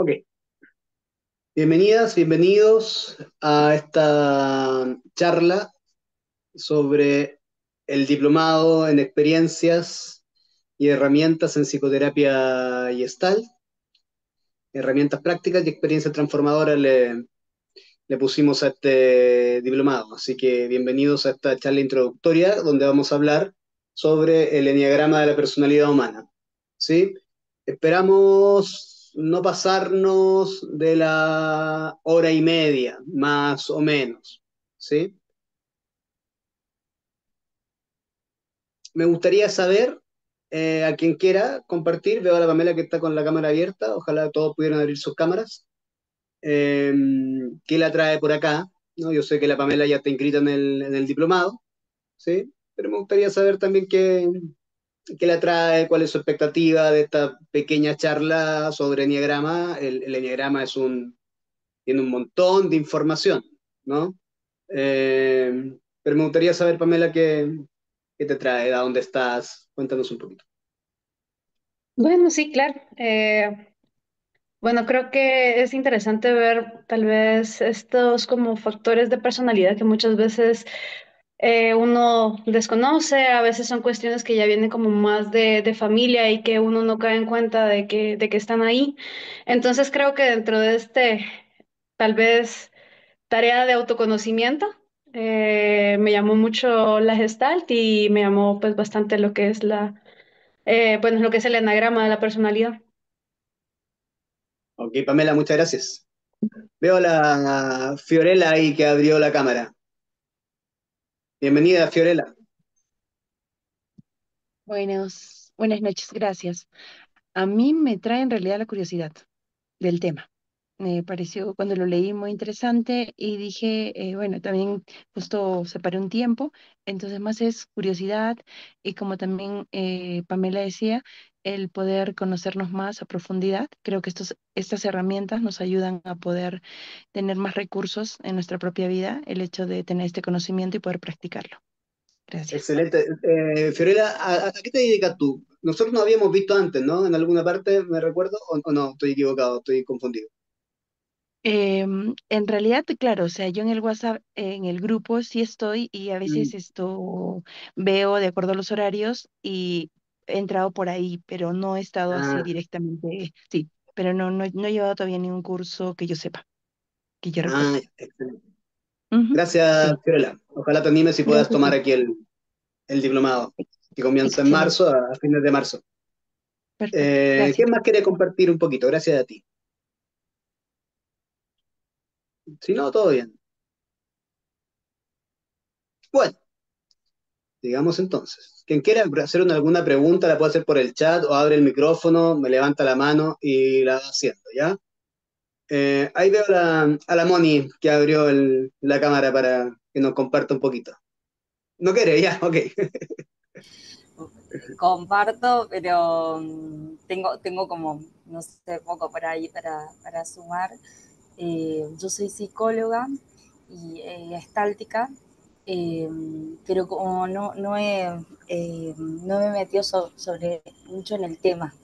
Ok, bienvenidas, bienvenidos a esta charla sobre el diplomado en experiencias y herramientas en psicoterapia Gestalt, herramientas prácticas y experiencias transformadoras le pusimos a este diplomado. Así que bienvenidos a esta charla introductoria donde vamos a hablar sobre el enneagrama de la personalidad humana. ¿Sí? Esperamos no pasarnos de la hora y media, más o menos. ¿Sí? Me gustaría saber, a quien quiera compartir, veo a la Pamela que está con la cámara abierta, ojalá todos pudieran abrir sus cámaras. eh, ¿Qué la trae por acá? ¿No? Yo sé que la Pamela ya está inscrita en el diplomado, ¿sí? Pero me gustaría saber también qué la trae, cuál es su expectativa de esta pequeña charla sobre Enneagrama. El Enneagrama tiene un montón de información, ¿no? Pero me gustaría saber, Pamela, qué te trae, a dónde estás, cuéntanos un poquito. Bueno, sí, claro. Bueno, creo que es interesante ver tal vez estos como factores de personalidad que muchas veces uno desconoce, a veces son cuestiones que ya vienen como más de familia y que uno no cae en cuenta de que están ahí. Entonces creo que dentro de este tal vez tarea de autoconocimiento, me llamó mucho la Gestalt y me llamó pues bastante lo que es bueno, lo que es el enagrama de la personalidad. Ok, Pamela, muchas gracias. Veo a la Fiorella ahí que abrió la cámara. Bienvenida, Fiorella. Buenas noches, gracias. A mí me trae en realidad la curiosidad del tema. Me pareció cuando lo leí muy interesante y dije, bueno, también justo separé un tiempo, entonces más es curiosidad y como también Pamela decía, el poder conocernos más a profundidad. Creo que estas herramientas nos ayudan a poder tener más recursos en nuestra propia vida, el hecho de tener este conocimiento y poder practicarlo. Gracias. Excelente. Fiorella, ¿a qué te dedicas tú? Nosotros nos habíamos visto antes, ¿no? En alguna parte, me recuerdo, o no, estoy equivocado, estoy confundido. En realidad, claro, o sea, yo en el WhatsApp, en el grupo sí estoy y a Mm. veces esto veo de acuerdo a los horarios y he entrado por ahí, pero no he estado así Ah, directamente, sí, pero no he llevado todavía ningún curso que yo sepa, que yo recuerde. excelente. Ujú, Gracias, sí, Fiorella. Ojalá te animes y puedas gracias a tomar ti. aquí el diplomado, que comienza en Excelente, marzo, a fines de marzo. perfecto, ¿Qué gracias. más quiere compartir un poquito? Gracias a ti. Si no, todo bien. Bueno, digamos entonces. Quien quiera hacer alguna pregunta la puede hacer por el chat o abre el micrófono, me levanta la mano y la va haciendo, ¿ya? Ahí veo a la Moni que abrió la cámara para que nos comparta un poquito. ¿No quiere? Ya, ok. Comparto, pero tengo como, no sé, poco por ahí para sumar. Yo soy psicóloga y gestáltica, eh, pero como no me metió sobre mucho en el tema.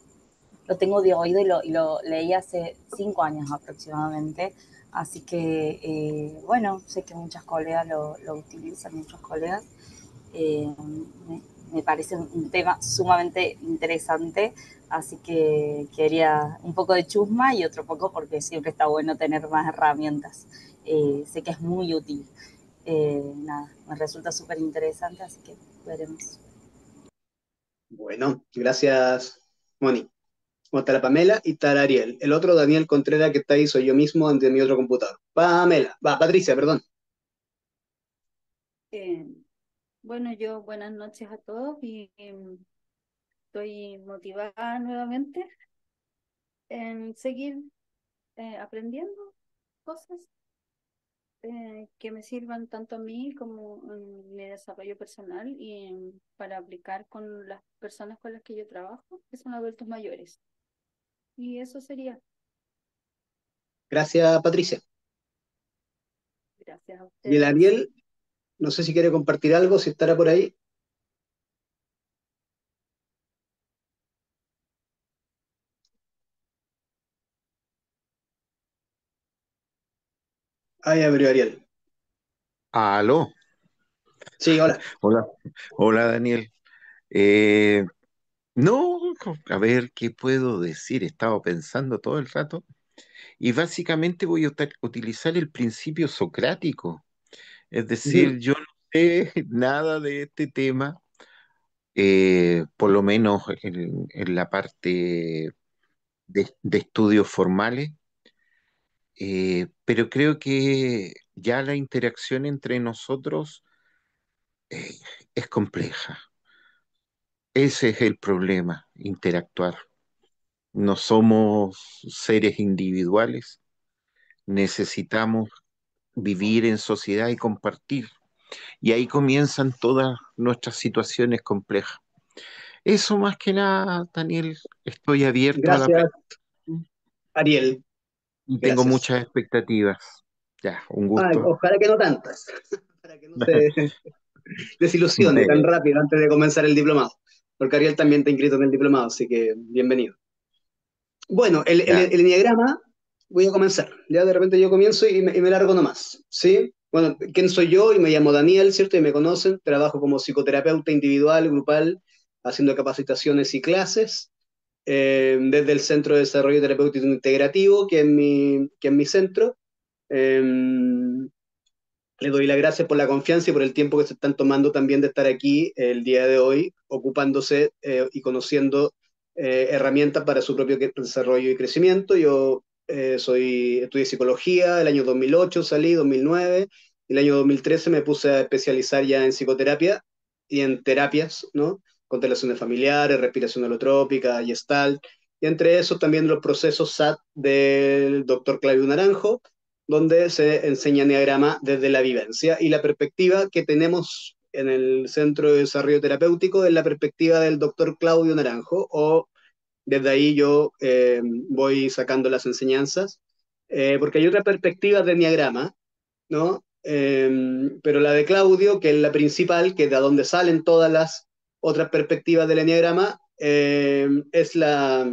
Lo tengo de oído y lo leí hace 5 años aproximadamente. Así que, bueno, sé que muchas colegas lo utilizan, muchos colegas. Eh, me, me parece un tema sumamente interesante, así que quería un poco de chusma y otro poco porque siempre está bueno tener más herramientas. Sé que es muy útil. Nada, me resulta súper interesante, así que veremos. Bueno, gracias, Moni. Bueno, está la Pamela y está el Ariel. El otro Daniel Contreras que está ahí soy yo mismo ante mi otro computador. Pamela, Patricia, perdón. Eh, bueno, yo buenas noches a todos y estoy motivada nuevamente en seguir aprendiendo cosas que me sirvan tanto a mí como en mi desarrollo personal y para aplicar con las personas con las que yo trabajo, que son adultos mayores. Y eso sería. Gracias, Patricia. Gracias a Y el ustedes. Ariel, no sé si quiere compartir algo, si estará por ahí. Ahí abrió Ariel. Aló, Sí, hola. hola, hola Daniel. Eh, no, a ver, ¿qué puedo decir? He estado pensando todo el rato y básicamente voy a utilizar el principio socrático. Es decir, Ujú. yo no sé nada de este tema, por lo menos en la parte de estudios formales, pero creo que ya la interacción entre nosotros eh, es compleja. Ese es el problema, interactuar. No somos seres individuales, necesitamos vivir en sociedad y compartir. Y ahí comienzan todas nuestras situaciones complejas. Eso más que nada, Daniel, estoy abierto a la Gracias, apreciación Ariel. y tengo Gracias. muchas expectativas. Ya, un Ay, gusto. ojalá que no tantas, para que no se desilusione tan Bueno, rápido antes de comenzar el diplomado, porque Ariel también está inscrito en el diplomado, así que bienvenido. Bueno, ya, el enneagrama, voy a comenzar. Ya de repente yo comienzo y me largo nomás, ¿sí? Bueno, ¿quién soy yo? Y me llamo Daniel, ¿cierto? Y me conocen. Trabajo como psicoterapeuta individual, grupal, haciendo capacitaciones y clases desde el Centro de Desarrollo Terapéutico Integrativo, que es mi centro. Eh, Les doy las gracias por la confianza y por el tiempo que se están tomando también de estar aquí el día de hoy, ocupándose y conociendo herramientas para su propio desarrollo y crecimiento. Yo estudié psicología, el año 2008 salí, 2009, el año 2013 me puse a especializar ya en psicoterapia y en terapias, ¿no? Constelaciones familiares, respiración holotrópica, Gestalt, y entre esos también los procesos SAT del doctor Claudio Naranjo, donde se enseña enneagrama desde la vivencia y la perspectiva que tenemos en el Centro de Desarrollo Terapéutico es la perspectiva del doctor Claudio Naranjo, o desde ahí yo voy sacando las enseñanzas, porque hay otra perspectiva de enneagrama, ¿no? Pero la de Claudio, que es la principal, que es de donde salen todas las otras perspectivas del enneagrama, es la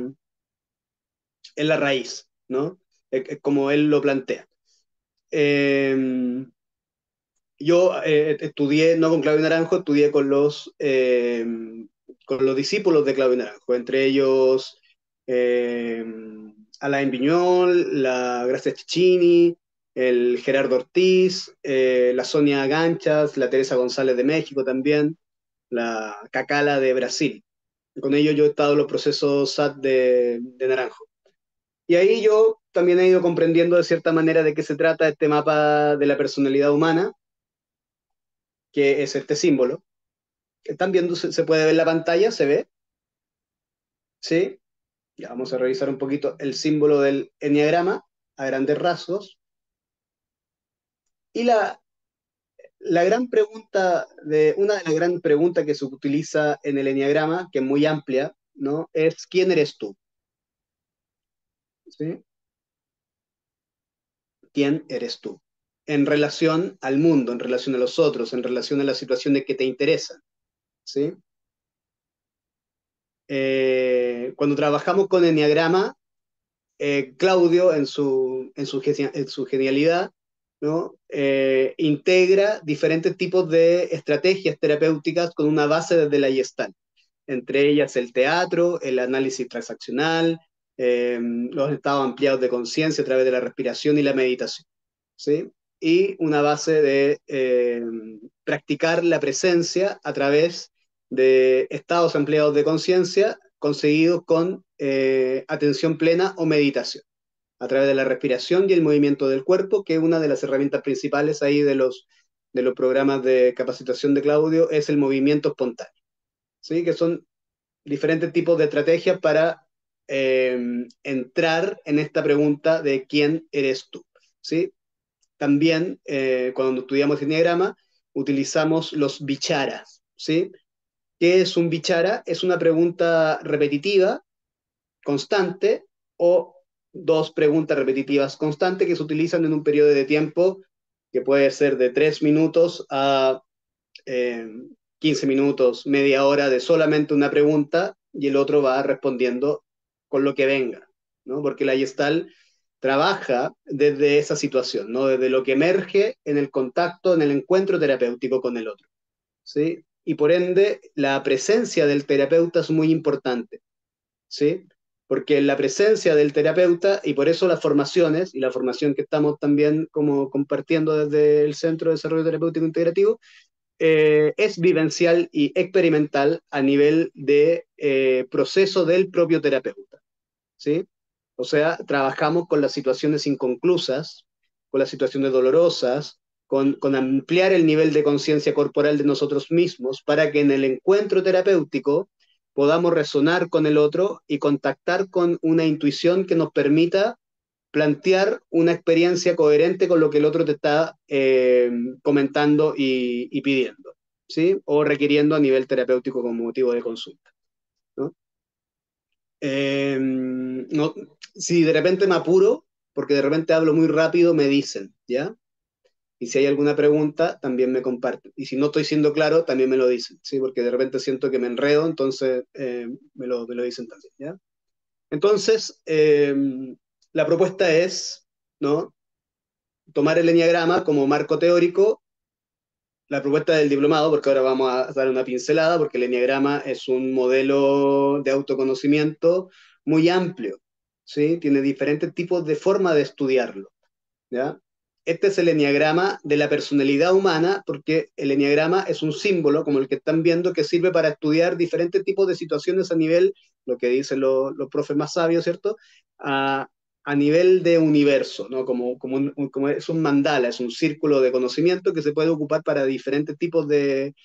raíz, ¿no? Es como él lo plantea. Eh, yo estudié, no con Claudio Naranjo, estudié con los discípulos de Claudio Naranjo, entre ellos eh, Alain Viñol, la Gracia Chichini, el Gerardo Ortiz, la Sonia Ganchas, la Teresa González de México también, la Cacala de Brasil. Con ellos yo he estado en los procesos SAT de Naranjo. Y ahí yo también he ido comprendiendo de cierta manera de qué se trata este mapa de la personalidad humana, que es este símbolo. ¿Están viendo? ¿Se puede ver en la pantalla? ¿Se ve? ¿Sí? Ya vamos a revisar un poquito el símbolo del enneagrama a grandes rasgos. Y la gran pregunta, una de las grandes preguntas que se utiliza en el enneagrama, que es muy amplia, ¿no? Es ¿quién eres tú? ¿Sí? ¿Quién eres tú? En relación al mundo, en relación a los otros, en relación a las situaciones que te interesan, ¿sí? Cuando trabajamos con enneagrama, Claudio, en su genialidad, ¿no? Integra diferentes tipos de estrategias terapéuticas con una base desde la Gestalt, entre ellas el teatro, el análisis transaccional, los estados ampliados de conciencia a través de la respiración y la meditación, ¿sí? Y una base de practicar la presencia a través de estados ampliados de conciencia conseguidos con atención plena o meditación, a través de la respiración y el movimiento del cuerpo, que es una de las herramientas principales ahí de los programas de capacitación de Claudio, es el movimiento espontáneo, ¿sí? Que son diferentes tipos de estrategias para entrar en esta pregunta de quién eres tú, ¿sí? También, cuando estudiamos enneagrama, utilizamos los bicharas, ¿sí? ¿Qué es un bichara? Es una pregunta repetitiva, constante, o dos preguntas repetitivas constantes que se utilizan en un periodo de tiempo que puede ser de 3 minutos a eh, 15 minutos, media hora de solamente una pregunta y el otro va respondiendo con lo que venga, ¿no? Porque la Gestalt trabaja desde esa situación, ¿no? Desde lo que emerge en el contacto, en el encuentro terapéutico con el otro, ¿sí? Y por ende, la presencia del terapeuta es muy importante, ¿sí? Porque la presencia del terapeuta, y por eso las formaciones, y la formación que estamos también como compartiendo desde el Centro de Desarrollo Terapéutico Integrativo, es vivencial y experimental a nivel de proceso del propio terapeuta, ¿sí? O sea, trabajamos con las situaciones inconclusas, con las situaciones dolorosas, con ampliar el nivel de conciencia corporal de nosotros mismos para que en el encuentro terapéutico podamos resonar con el otro y contactar con una intuición que nos permita plantear una experiencia coherente con lo que el otro te está comentando y pidiendo, ¿sí? O requiriendo a nivel terapéutico como motivo de consulta, ¿no? No, si de repente me apuro, porque de repente hablo muy rápido, me dicen, ¿ya? Y si hay alguna pregunta, también me comparten. Y si no estoy siendo claro, también me lo dicen, ¿sí? Porque de repente siento que me enredo, entonces me lo dicen también, ¿ya? Entonces, la propuesta es, ¿no? Tomar el eneagrama como marco teórico, la propuesta del diplomado, porque ahora vamos a dar una pincelada, porque el eneagrama es un modelo de autoconocimiento muy amplio, ¿sí? Tiene diferentes tipos de forma de estudiarlo, ¿ya? Este es el eneagrama de la personalidad humana, porque el eneagrama es un símbolo, como el que están viendo, que sirve para estudiar diferentes tipos de situaciones a nivel, lo que dicen los profes más sabios, ¿cierto? A, a nivel de universo, ¿no? Como es un mandala, es un círculo de conocimiento que se puede ocupar para diferentes tipos de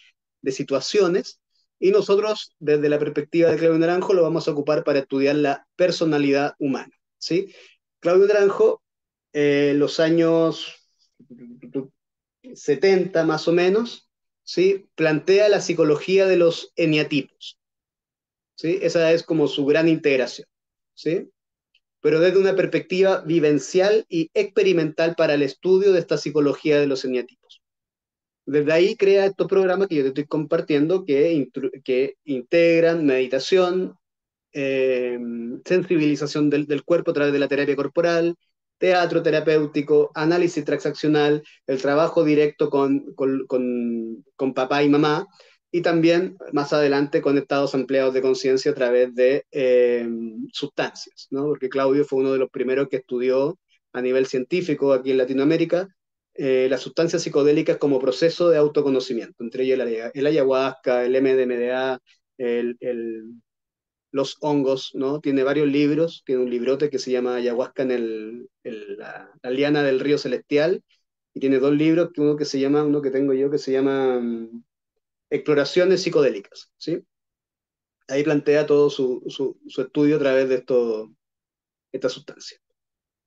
situaciones. Y nosotros, desde la perspectiva de Claudio Naranjo, lo vamos a ocupar para estudiar la personalidad humana, ¿sí? Claudio Naranjo, los años 70 más o menos, ¿sí? Plantea la psicología de los eneatipos, ¿sí? Esa es como su gran integración, ¿sí? Pero desde una perspectiva vivencial y experimental para el estudio de esta psicología de los eneatipos. Desde ahí crea estos programas que yo te estoy compartiendo que integran meditación, sensibilización del cuerpo a través de la terapia corporal, teatro terapéutico, análisis transaccional, el trabajo directo con papá y mamá, y también más adelante con estados ampliados de conciencia a través de sustancias, ¿no? Porque Claudio fue uno de los primeros que estudió a nivel científico aquí en Latinoamérica las sustancias psicodélicas como proceso de autoconocimiento, entre ellas el ayahuasca, el MDMA, el los hongos, ¿no? Tiene varios libros, tiene un librote que se llama Ayahuasca en la liana del río celestial, y tiene dos libros, uno que se llama, uno que tengo yo, que se llama Exploraciones psicodélicas, ¿sí? Ahí plantea todo su estudio a través de esta sustancia.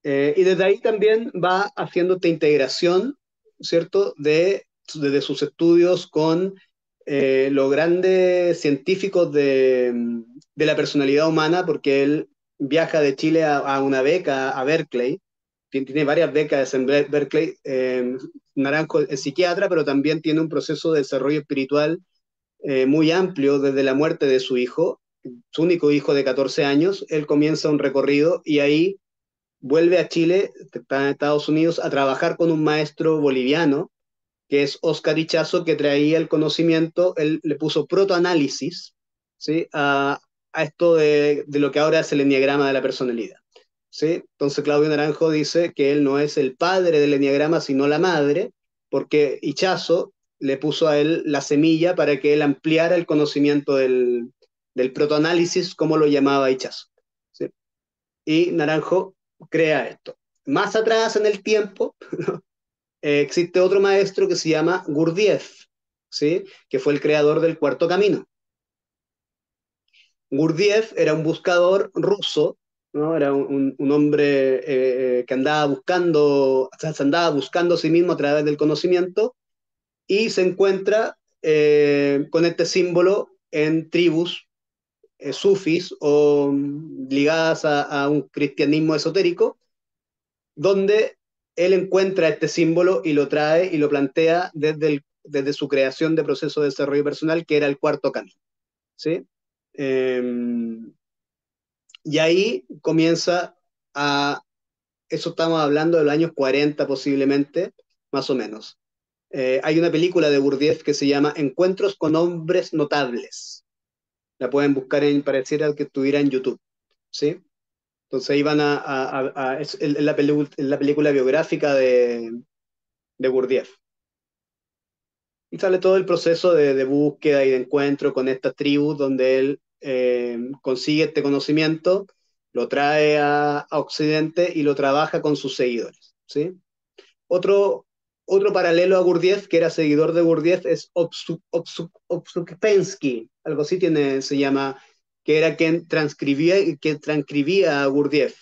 Y desde ahí también va haciendo esta integración, ¿cierto? Desde sus estudios con los grandes científicos de la personalidad humana, porque él viaja de Chile a una beca a Berkeley, tiene varias becas en Berkeley. Naranjo es psiquiatra, pero también tiene un proceso de desarrollo espiritual muy amplio desde la muerte de su hijo, su único hijo de 14 años. Él comienza un recorrido y ahí vuelve a Chile, está en Estados Unidos, a trabajar con un maestro boliviano, que es Oscar Ichazo, que traía el conocimiento, él le puso protoanálisis, ¿sí? A esto de lo que ahora es el enneagrama de la personalidad, ¿sí? Entonces Claudio Naranjo dice que él no es el padre del enneagrama, sino la madre, porque Ichazo le puso a él la semilla para que él ampliara el conocimiento del protoanálisis, como lo llamaba Ichazo, ¿sí? Y Naranjo crea esto. Más atrás en el tiempo existe otro maestro que se llama Gurdjieff, ¿sí? Que fue el creador del Cuarto Camino. Gurdjieff era un buscador ruso, ¿no? Era un hombre que andaba buscando, o sea, se andaba buscando a sí mismo a través del conocimiento y se encuentra con este símbolo en tribus sufis o ligadas a un cristianismo esotérico, donde él encuentra este símbolo y lo trae y lo plantea desde su creación de proceso de desarrollo personal, que era el cuarto camino, ¿sí? Eh, y ahí comienza a eso estamos hablando de los años 40 posiblemente, más o menos. Hay una película de Gurdjieff que se llama Encuentros con hombres notables. La pueden buscar pareciera que estuviera en YouTube, ¿sí? Entonces ahí van es la película biográfica de Gurdjieff. Y sale todo el proceso de búsqueda y de encuentro con esta tribu donde él consigue este conocimiento, lo trae a Occidente y lo trabaja con sus seguidores, ¿sí? Otro, otro paralelo a Gurdjieff, que era seguidor de Gurdjieff, es Obsupensky, algo así se llama, que era quien transcribía a Gurdjieff,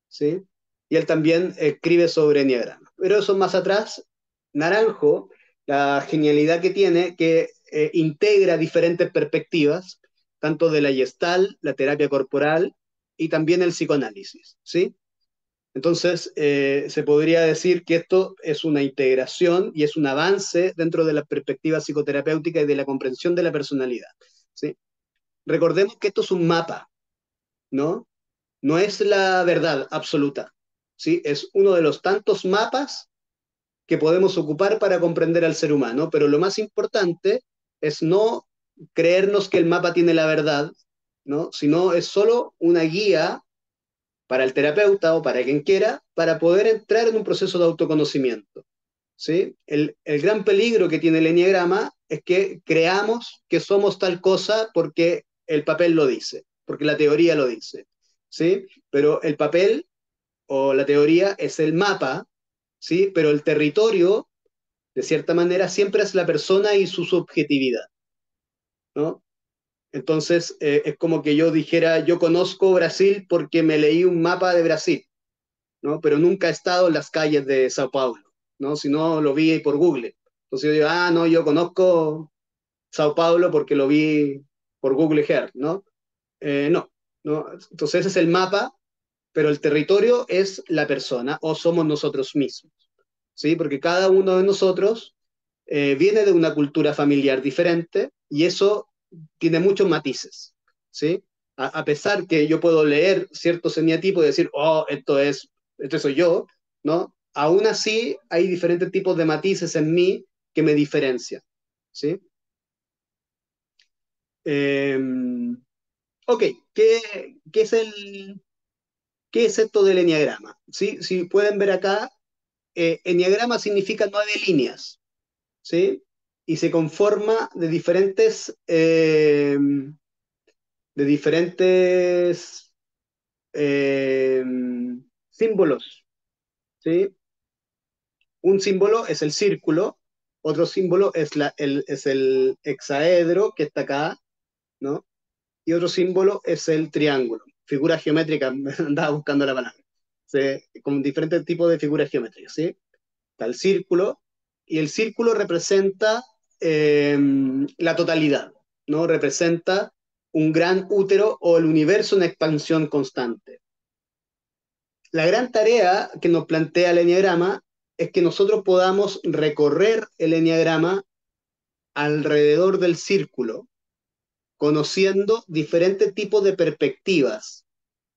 ¿sí? Y él también escribe sobre Enneagrama. Pero eso más atrás, Naranjo, la genialidad que tiene, que integra diferentes perspectivas, tanto de la Gestalt, la terapia corporal y también el psicoanálisis, ¿sí? Entonces, se podría decir que esto es una integración y es un avance dentro de la perspectiva psicoterapéutica y de la comprensión de la personalidad, ¿sí? Recordemos que esto es un mapa, ¿no? No es la verdad absoluta, ¿sí? Es uno de los tantos mapas que podemos ocupar para comprender al ser humano, pero lo más importante es no creernos que el mapa tiene la verdad, ¿no? Sino es solo una guía para el terapeuta o para quien quiera para poder entrar en un proceso de autoconocimiento, ¿sí? El gran peligro que tiene el enneagrama es que creamos que somos tal cosa porque el papel lo dice, porque la teoría lo dice, ¿sí? Pero el papel o la teoría es el mapa, ¿sí? Pero el territorio, de cierta manera, siempre es la persona y su subjetividad, ¿no? Entonces, es como que yo dijera, yo conozco Brasil porque me leí un mapa de Brasil, ¿no? Pero nunca he estado en las calles de Sao Paulo, ¿no? Si no, lo vi por Google. Entonces yo digo, ah, no, yo conozco Sao Paulo porque lo vi por Google Earth, ¿no? No, ¿no? Entonces ese es el mapa, pero el territorio es la persona o somos nosotros mismos, ¿sí? Porque cada uno de nosotros viene de una cultura familiar diferente y eso tiene muchos matices, ¿sí? A pesar que yo puedo leer ciertos eneatipos y decir, oh, esto soy yo, ¿no? Aún así hay diferentes tipos de matices en mí que me diferencian, ¿sí? Eh, ok, ¿qué es qué es esto del eneagrama? ¿Sí? Si pueden ver acá, eneagrama significa 9 líneas, ¿sí? Y se conforma de diferentes eh, símbolos, ¿sí? Un símbolo es el círculo, otro símbolo es el hexaedro que está acá, ¿no? Y otro símbolo es el triángulo. Figura geométrica, andaba buscando la palabra. ¿Sí? Con diferentes tipos de figuras geométricas, ¿sí? Está el círculo, y el círculo representa la totalidad, ¿no? Representa un gran útero o el universo en expansión constante. La gran tarea que nos plantea el enneagrama es que nosotros podamos recorrer el enneagrama alrededor del círculo, conociendo diferentes tipos de perspectivas,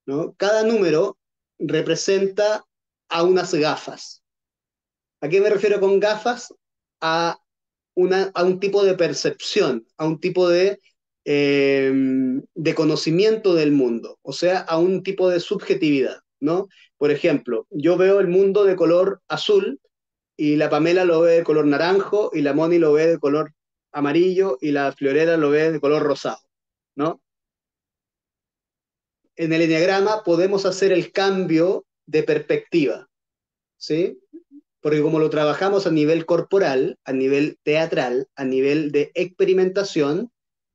¿no? Cada número representa a unas gafas. ¿A qué me refiero con gafas? A a un tipo de percepción, a un tipo de conocimiento del mundo, o sea, a un tipo de subjetividad, ¿no? Por ejemplo, yo veo el mundo de color azul y la Pamela lo ve de color naranjo y la Moni lo ve de color amarillo y la Florera lo ve de color rosado, ¿no? En el enneagrama podemos hacer el cambio de perspectiva, ¿sí? Porque como lo trabajamos a nivel corporal, a nivel teatral, a nivel de experimentación,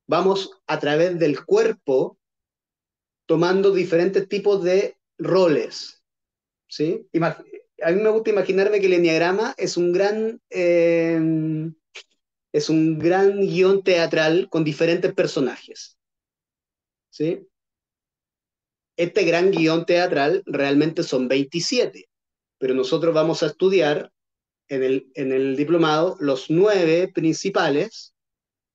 vamos a través del cuerpo tomando diferentes tipos de roles, ¿sí? A mí me gusta imaginarme que el enneagrama es un gran guión teatral con diferentes personajes, ¿sí? Este gran guión teatral realmente son 27, pero nosotros vamos a estudiar en el diplomado los 9 principales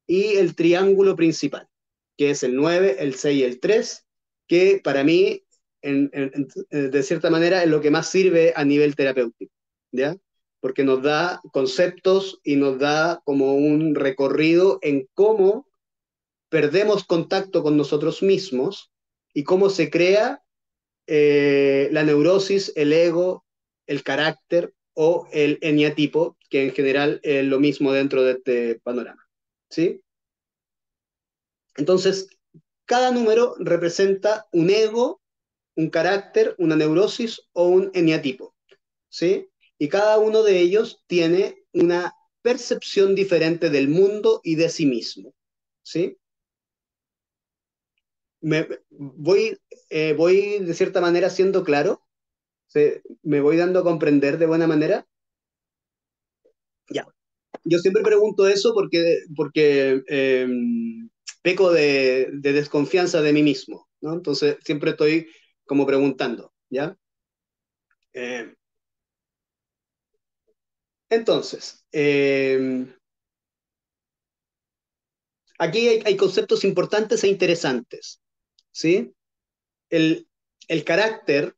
y el triángulo principal, que es el 9, el 6 y el 3, que para mí de cierta manera, es lo que más sirve a nivel terapéutico, ¿ya? Porque nos da conceptos y nos da como un recorrido en cómo perdemos contacto con nosotros mismos y cómo se crea la neurosis, el ego, el carácter o el eneatipo, que en general es lo mismo dentro de este panorama. ¿Sí? Entonces, cada número representa un ego, un carácter, una neurosis o un eneatipo. ¿Sí? Y cada uno de ellos tiene una percepción diferente del mundo y de sí mismo. ¿Sí? Voy de cierta manera siendo claro. ¿Me voy dando a comprender de buena manera? Ya. Yo siempre pregunto eso porque peco de desconfianza de mí mismo, ¿no? Entonces siempre estoy como preguntando, ¿ya? Eh, entonces, aquí hay conceptos importantes e interesantes, ¿sí? El, el carácter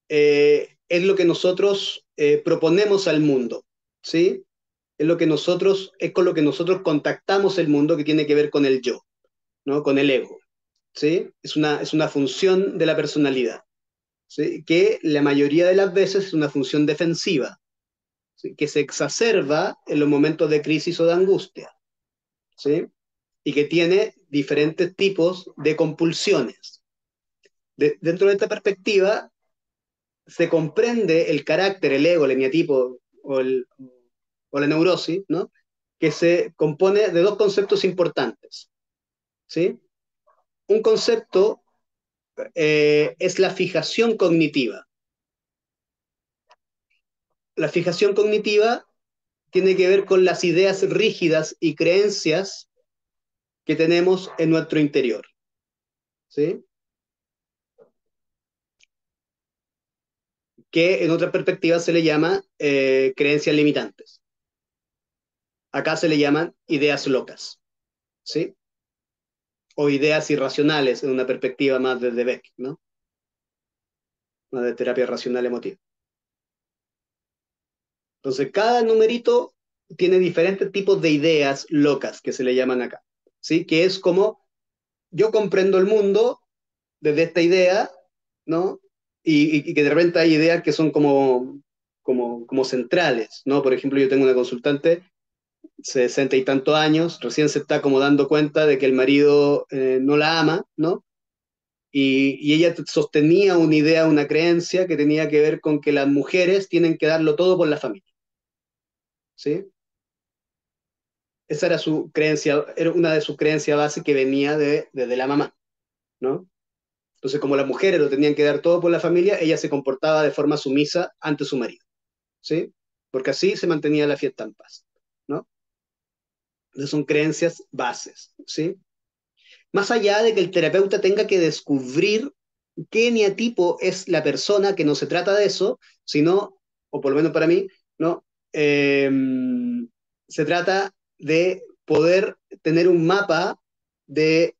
es lo que nosotros proponemos al mundo, ¿sí? Es con lo que nosotros contactamos el mundo que tiene que ver con el yo, ¿no? Con el ego, ¿sí? Es una función de la personalidad, ¿sí? Que la mayoría de las veces es una función defensiva, ¿sí? Que se exacerba en los momentos de crisis o de angustia, ¿sí? Y que tiene diferentes tipos de compulsiones. Dentro de esta perspectiva, se comprende el carácter, el ego, el eneatipo o la neurosis, ¿no? Que se compone de dos conceptos importantes, ¿sí? Un concepto es la fijación cognitiva. La fijación cognitiva tiene que ver con las ideas rígidas y creencias que tenemos en nuestro interior, ¿sí? Que en otra perspectiva se le llama creencias limitantes. Acá se le llaman ideas locas, ¿sí? O ideas irracionales en una perspectiva más desde Beck, ¿no? Más de terapia racional emotiva. Entonces, cada numerito tiene diferentes tipos de ideas locas que se le llaman acá, ¿sí? Que es como yo comprendo el mundo desde esta idea, ¿no? Y que de repente hay ideas que son como centrales, ¿no? Por ejemplo, yo tengo una consultante, 60 y tantos años, recién se está como dando cuenta de que el marido no la ama, ¿no? Y ella sostenía una idea, una creencia que tenía que ver con que las mujeres tienen que darlo todo por la familia, ¿sí? Esa era su creencia, era una de sus creencias base que venía desde la mamá, ¿no? Entonces, como las mujeres lo tenían que dar todo por la familia, ella se comportaba de forma sumisa ante su marido, ¿sí? Porque así se mantenía la fiesta en paz, ¿no? Entonces son creencias bases, ¿sí? Más allá de que el terapeuta tenga que descubrir qué eneatipo es la persona, que no se trata de eso, sino, o por lo menos para mí, ¿no? Se trata de poder tener un mapa de,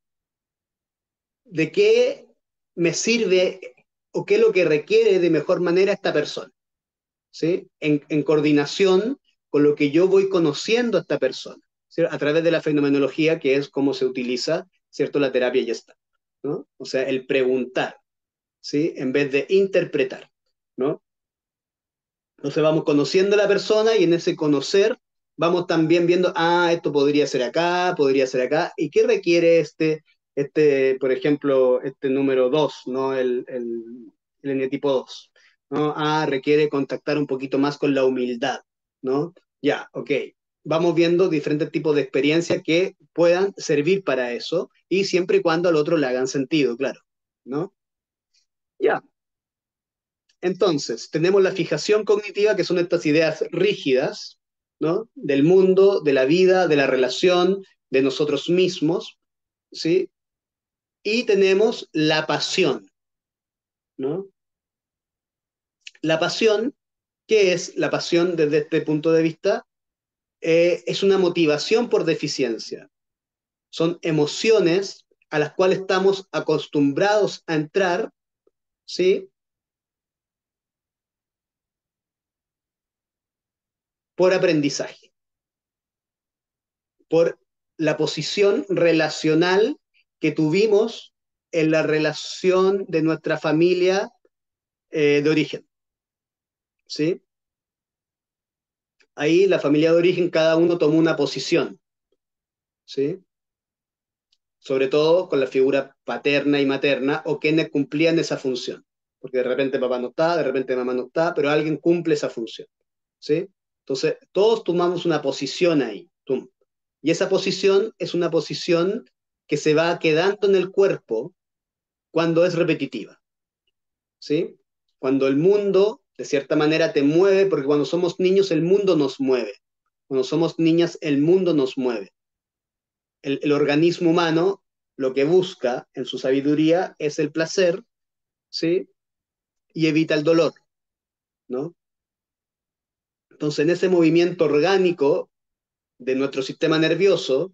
de qué me sirve o qué es lo que requiere de mejor manera esta persona, ¿sí? En coordinación con lo que yo voy conociendo a esta persona, ¿sí? A través de la fenomenología, que es cómo se utiliza, ¿cierto? La terapia ya está, ¿no? O sea, el preguntar, ¿sí? En vez de interpretar, ¿no? Entonces vamos conociendo a la persona y en ese conocer vamos también viendo, ah, esto podría ser acá, y qué requiere por ejemplo, este número 2, ¿no? El eneatipo 2, ¿no? Ah, requiere contactar un poquito más con la humildad, ¿no? Ya, ok. Vamos viendo diferentes tipos de experiencias que puedan servir para eso y siempre y cuando al otro le hagan sentido, claro, ¿no? Ya, entonces, tenemos la fijación cognitiva, que son estas ideas rígidas, ¿no? Del mundo, de la vida, de la relación, de nosotros mismos, ¿sí? Y tenemos la pasión, ¿no? La pasión, ¿qué es la pasión desde este punto de vista? Es una motivación por deficiencia. Son emociones a las cuales estamos acostumbrados a entrar, ¿sí? Por aprendizaje, por la posición relacional que tuvimos en la relación de nuestra familia de origen, ¿sí? Ahí la familia de origen, cada uno tomó una posición, ¿sí? Sobre todo con la figura paterna y materna, o quienes cumplían esa función. Porque de repente papá no está, de repente mamá no está, pero alguien cumple esa función, ¿sí? Entonces, todos tomamos una posición ahí. ¡Tum! Y esa posición es una posición que se va quedando en el cuerpo cuando es repetitiva, ¿sí? Cuando el mundo, de cierta manera, te mueve, porque cuando somos niños el mundo nos mueve. Cuando somos niñas el mundo nos mueve. El organismo humano lo que busca en su sabiduría es el placer, ¿sí? Y evita el dolor, ¿no? Entonces, en ese movimiento orgánico de nuestro sistema nervioso,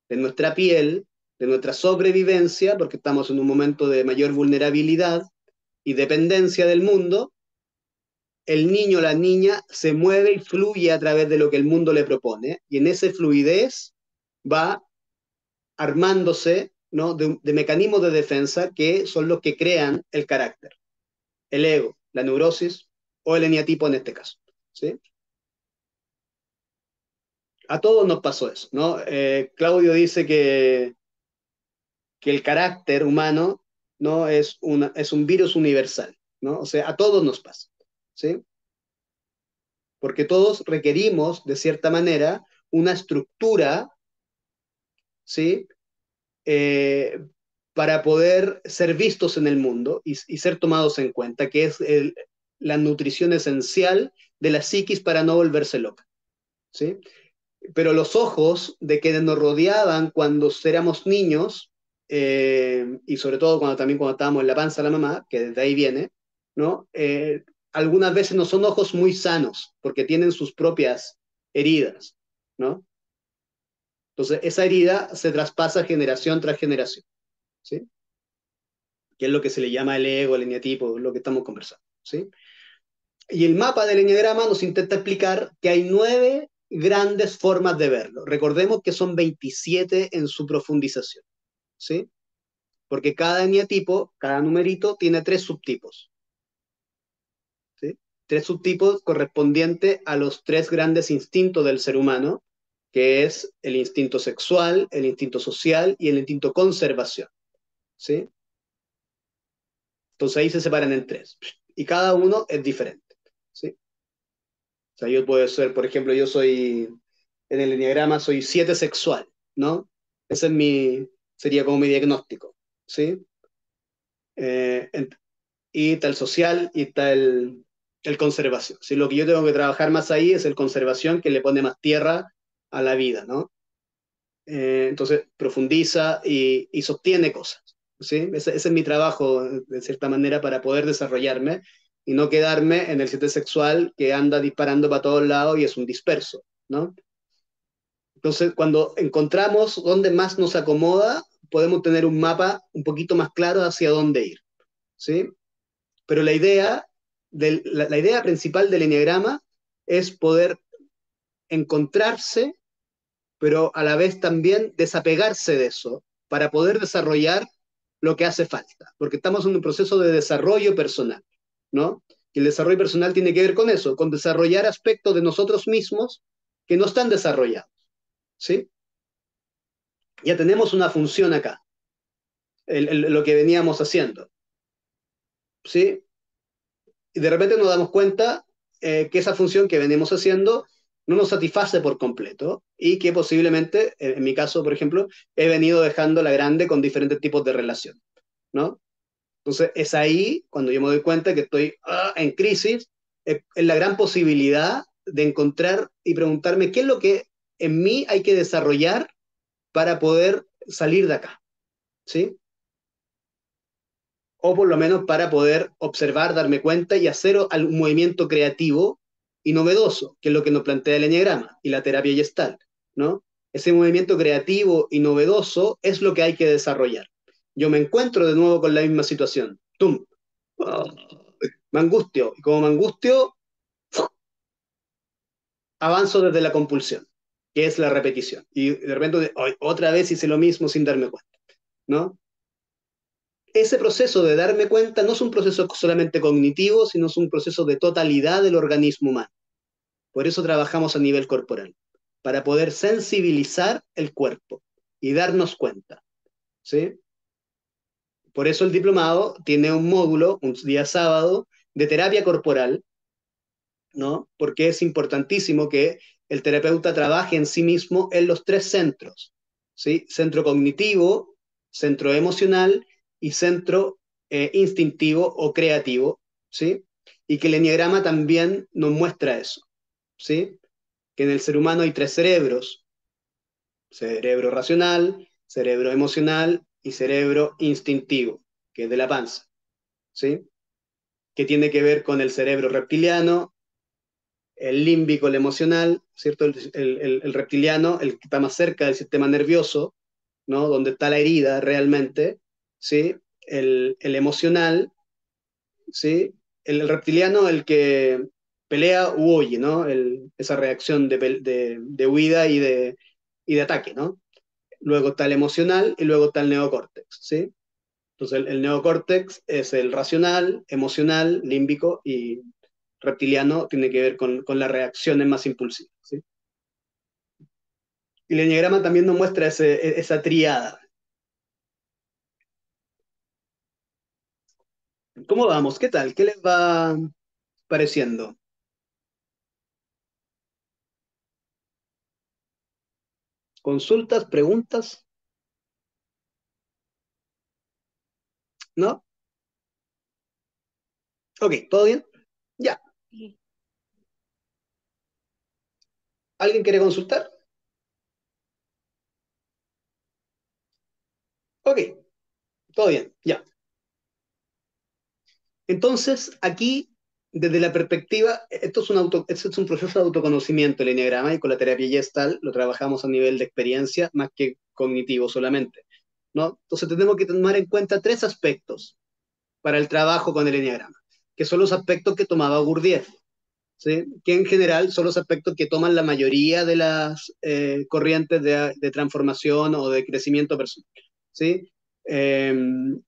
de nuestra piel, de nuestra sobrevivencia, porque estamos en un momento de mayor vulnerabilidad y dependencia del mundo, el niño o la niña se mueve y fluye a través de lo que el mundo le propone, y en esa fluidez va armándose, ¿no? de mecanismos de defensa que son los que crean el carácter, el ego, la neurosis o el eneatipo en este caso, ¿sí? A todos nos pasó eso, ¿no? Claudio dice que el carácter humano, ¿no? Es un virus universal, ¿no? O sea, a todos nos pasa, ¿sí? Porque todos requerimos, de cierta manera, una estructura, ¿sí? Eh, para poder ser vistos en el mundo y ser tomados en cuenta, que es la nutrición esencial de la psiquis para no volverse loca, ¿sí? Pero los ojos de quienes nos rodeaban cuando éramos niños, y sobre todo también cuando estábamos en la panza de la mamá, que desde ahí viene, ¿no? Algunas veces no son ojos muy sanos, porque tienen sus propias heridas, ¿no? Entonces, esa herida se traspasa generación tras generación, ¿sí? Que es lo que se le llama el ego, el eneatipo, lo que estamos conversando, ¿sí? Y el mapa del eneagrama nos intenta explicar que hay 9 grandes formas de verlo. Recordemos que son 27 en su profundización, ¿sí? Porque cada eneatipo, cada numerito, tiene 3 subtipos, ¿sí? 3 subtipos correspondientes a los 3 grandes instintos del ser humano, que es el instinto sexual, el instinto social y el instinto conservación, ¿sí? Entonces ahí se separan en 3. Y cada uno es diferente, ¿sí? O sea, yo puedo ser, por ejemplo, yo soy, en el enneagrama soy 7 sexual, ¿no? Ese es sería como mi diagnóstico, ¿sí? Eh, en- y está el social y está el conservación. ¿Sí? Lo que yo tengo que trabajar más ahí es el conservación, que le pone más tierra a la vida, ¿no? Entonces profundiza y sostiene cosas, ¿sí? Ese es mi trabajo, de cierta manera, para poder desarrollarme y no quedarme en el siete sexual que anda disparando para todos lados y es un disperso, ¿no? Entonces, cuando encontramos dónde más nos acomoda, podemos tener un mapa un poquito más claro hacia dónde ir, ¿sí? Pero la idea principal del enneagrama es poder encontrarse, pero a la vez también desapegarse de eso para poder desarrollar lo que hace falta, porque estamos en un proceso de desarrollo personal, ¿no? Y el desarrollo personal tiene que ver con eso, con desarrollar aspectos de nosotros mismos que no están desarrollados, ¿sí? Ya tenemos una función acá, lo que veníamos haciendo, ¿sí? Y de repente nos damos cuenta que esa función que venimos haciendo no nos satisface por completo y que posiblemente, en mi caso, por ejemplo, he venido dejando la grande con diferentes tipos de relación, ¿no? Entonces, es ahí cuando yo me doy cuenta que estoy en crisis, es la gran posibilidad de encontrar y preguntarme qué es lo que en mí hay que desarrollar para poder salir de acá, ¿sí? O por lo menos para poder observar, darme cuenta y hacer un movimiento creativo y novedoso, que es lo que nos plantea el Enneagrama y la terapia Gestalt, ¿no? Ese movimiento creativo y novedoso es lo que hay que desarrollar. yo me encuentro de nuevo con la misma situación. ¡Tum! ¡Ah! Me angustio, y como me angustio, avanzo desde la compulsión, que es la repetición. Y de repente, otra vez hice lo mismo sin darme cuenta, ¿no? Ese proceso de darme cuenta no es un proceso solamente cognitivo, sino es un proceso de totalidad del organismo humano. Por eso trabajamos a nivel corporal, para poder sensibilizar el cuerpo y darnos cuenta, ¿sí? Por eso el diplomado tiene un módulo, un día sábado, de terapia corporal, ¿no? Porque es importantísimo que el terapeuta trabaje en sí mismo en los tres centros, ¿sí? Centro cognitivo, centro emocional y centro instintivo o creativo, ¿sí? Y que el enneagrama también nos muestra eso, ¿sí? Que en el ser humano hay tres cerebros: cerebro racional, cerebro emocional y cerebro instintivo, que es de la panza, ¿sí? Que tiene que ver con el cerebro reptiliano, el límbico, el emocional, ¿cierto? El reptiliano, el que está más cerca del sistema nervioso, ¿no? Donde está la herida realmente, ¿sí? El emocional, ¿sí? El reptiliano, el que pelea u huye, ¿no? Esa reacción de huida y de ataque, ¿no? Luego está el emocional y luego está el neocórtex, ¿sí? Entonces el neocórtex es el racional, emocional, límbico, y reptiliano tiene que ver con las reacciones más impulsivas, ¿sí? Y el enneagrama también nos muestra esa triada. ¿Cómo vamos? ¿Qué tal? ¿Qué les va pareciendo? ¿Consultas, preguntas? ¿No? Ok, ¿todo bien? Ya. Sí. ¿Alguien quiere consultar? Ok, todo bien, ya. Entonces, aquí, desde la perspectiva, esto es un proceso de autoconocimiento, el enneagrama, y con la terapia Gestalt lo trabajamos a nivel de experiencia más que cognitivo solamente, ¿no? Entonces, tenemos que tomar en cuenta tres aspectos para el trabajo con el enneagrama, que son los aspectos que tomaba Gurdjieff, ¿sí? Que en general son los aspectos que toman la mayoría de las corrientes de transformación o de crecimiento personal, ¿sí? Eh,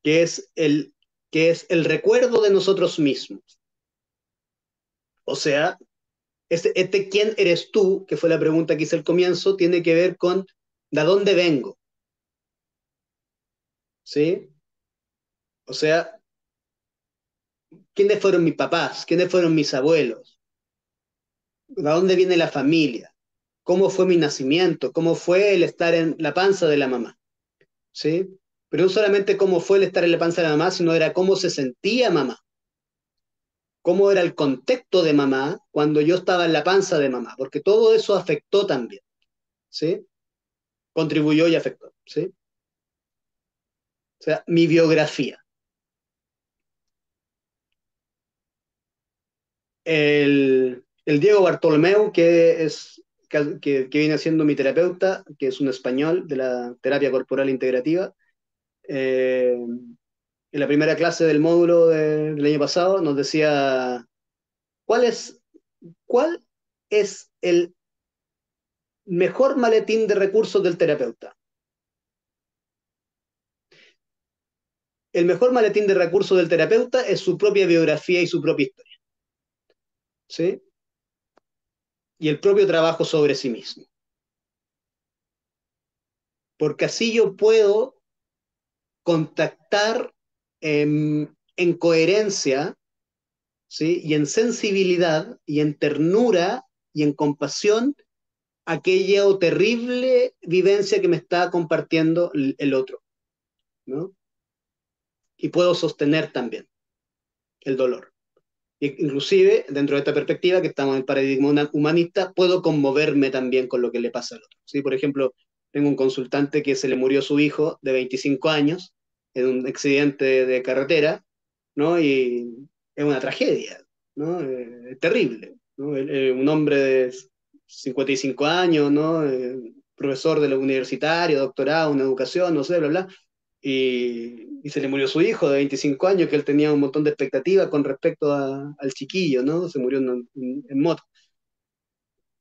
que, es el, que es el recuerdo de nosotros mismos. O sea, quién eres tú, que fue la pregunta que hice al comienzo, tiene que ver con de dónde vengo, ¿sí? O sea, quiénes fueron mis papás, quiénes fueron mis abuelos, de dónde viene la familia, cómo fue mi nacimiento, cómo fue el estar en la panza de la mamá, ¿sí? Pero no solamente cómo fue el estar en la panza de la mamá, sino era cómo se sentía mamá, cómo era el contexto de mamá cuando yo estaba en la panza de mamá, porque todo eso afectó también, ¿sí? Contribuyó y afectó, ¿sí? O sea, mi biografía. El Diego Bartolomeu, que viene siendo mi terapeuta, que es un español de la terapia corporal integrativa, en la primera clase del módulo del año pasado nos decía, ¿cuál es, cuál es el mejor maletín de recursos del terapeuta? El mejor maletín de recursos del terapeuta es su propia biografía y su propia historia, ¿sí? Y el propio trabajo sobre sí mismo. Porque así yo puedo contactar en coherencia, ¿sí? Y en sensibilidad y en ternura y en compasión aquella terrible vivencia que me está compartiendo el otro, ¿no? Y puedo sostener también el dolor. Inclusive, dentro de esta perspectiva, que estamos en el paradigma humanista, puedo conmoverme también con lo que le pasa al otro, ¿sí? Por ejemplo, tengo un consultante que se le murió su hijo de 25 años en un accidente de carretera, ¿no? Y es una tragedia, ¿no? Terrible, ¿no? Un hombre de 55 años, ¿no? Profesor de la universitario, doctorado en educación, no sé, bla, bla. y se le murió su hijo de 25 años, que él tenía un montón de expectativas con respecto al chiquillo, ¿no? Se murió en moto.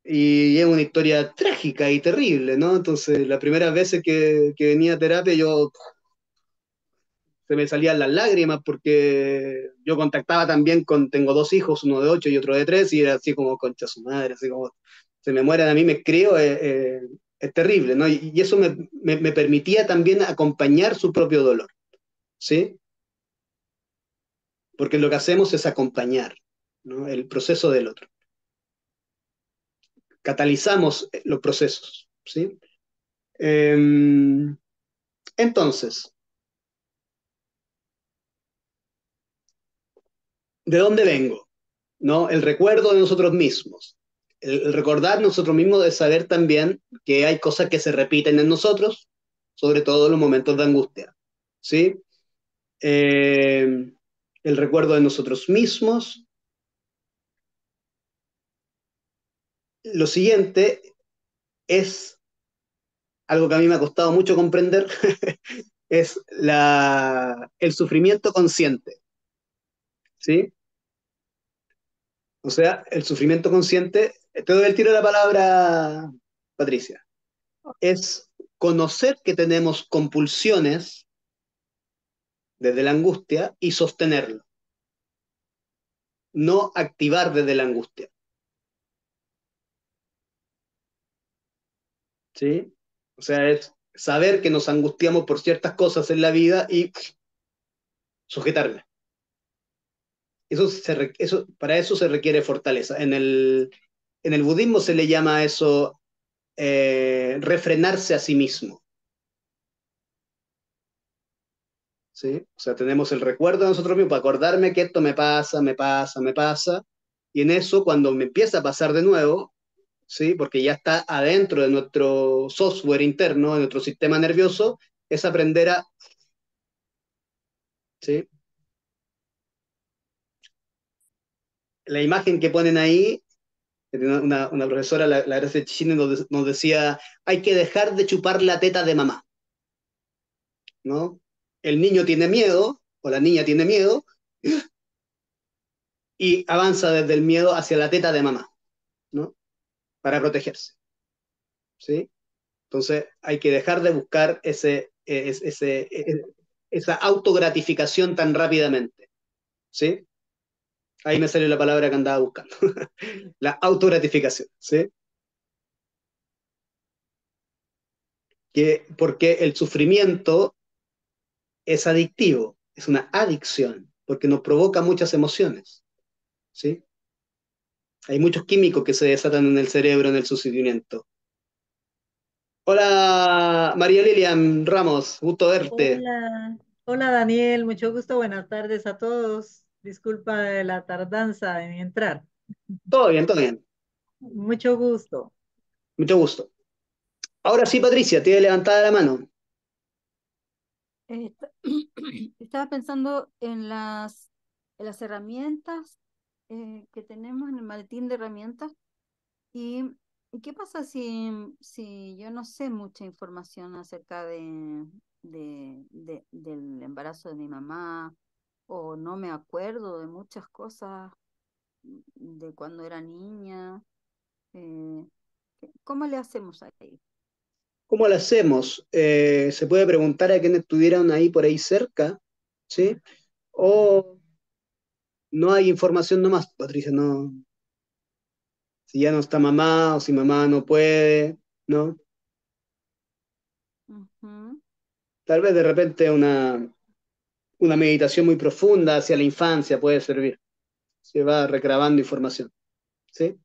Y es una historia trágica y terrible, ¿no? Entonces, las primeras veces que venía a terapia, yo se me salían las lágrimas porque yo contactaba también tengo dos hijos, uno de 8 y otro de 3, y era así como concha su madre, así como se me mueren a mí, me escribo, es terrible, ¿no? Y eso me permitía también acompañar su propio dolor, ¿sí? Porque lo que hacemos es acompañar, ¿no? El proceso del otro. Catalizamos los procesos, ¿sí? Eh, entonces, ¿de dónde vengo? ¿No? El recuerdo de nosotros mismos. El recordar nosotros mismos es saber también que hay cosas que se repiten en nosotros, sobre todo en los momentos de angustia, ¿sí? El recuerdo de nosotros mismos. Lo siguiente es algo que a mí me ha costado mucho comprender, es el sufrimiento consciente, ¿sí? O sea, el sufrimiento consciente, te doy el tiro de la palabra, Patricia, es conocer que tenemos compulsiones desde la angustia y sostenerlo, no activar desde la angustia, ¿sí? O sea, es saber que nos angustiamos por ciertas cosas en la vida y sujetarla. Para eso se requiere fortaleza. En el budismo se le llama eso refrenarse a sí mismo, ¿sí? O sea, tenemos el recuerdo de nosotros mismos para acordarme que esto me pasa, me pasa, me pasa, y en eso, cuando me empieza a pasar de nuevo, ¿sí? Porque ya está adentro de nuestro software interno, de nuestro sistema nervioso, es aprender a, ¿sí? La imagen que ponen ahí, una profesora, la Gracia Chine, nos decía, hay que dejar de chupar la teta de mamá, ¿no? El niño tiene miedo, o la niña tiene miedo, y avanza desde el miedo hacia la teta de mamá, ¿no? Para protegerse, ¿sí? Entonces hay que dejar de buscar esa autogratificación tan rápidamente, ¿sí? Ahí me salió la palabra que andaba buscando. La autogratificación, ¿sí? Porque el sufrimiento es adictivo, es una adicción, porque nos provoca muchas emociones, ¿sí? Hay muchos químicos que se desatan en el cerebro en el sufrimiento. Hola, María Lilian Ramos, gusto verte. Hola, hola Daniel, mucho gusto, buenas tardes a todos. Disculpa de la tardanza en entrar. Todo bien, todo bien. Mucho gusto. Mucho gusto. Ahora sí, Patricia, tiene levantada la mano. Eh, Estaba pensando en las herramientas que tenemos en el maletín de herramientas y, y qué pasa si yo no sé mucha información acerca del embarazo de mi mamá o no me acuerdo de muchas cosas de cuando era niña. eh, ¿Cómo le hacemos ahí? ¿Cómo lo hacemos? Se puede preguntar a quienes estuvieran ahí por ahí cerca, ¿sí? O no hay información nomás, Patricia, no. Si ya no está mamá o si mamá no puede, ¿no? Ujú. Tal vez de repente una meditación muy profunda hacia la infancia puede servir. Se va recabando información, ¿sí?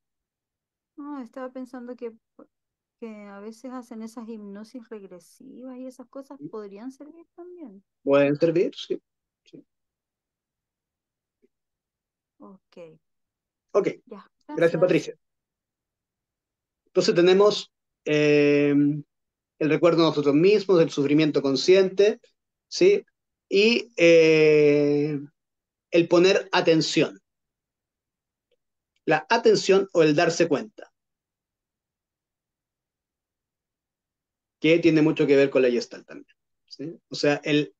No, estaba pensando que a veces hacen esas hipnosis regresivas y esas cosas podrían servir también. Pueden servir, sí. Sí. Ok, Ok, ya, gracias, gracias. Patricia. Entonces tenemos el recuerdo de nosotros mismos, el sufrimiento consciente, ¿sí? Y el poner atención, la atención o el darse cuenta, que tiene mucho que ver con la Gestalt también, ¿sí? O sea, el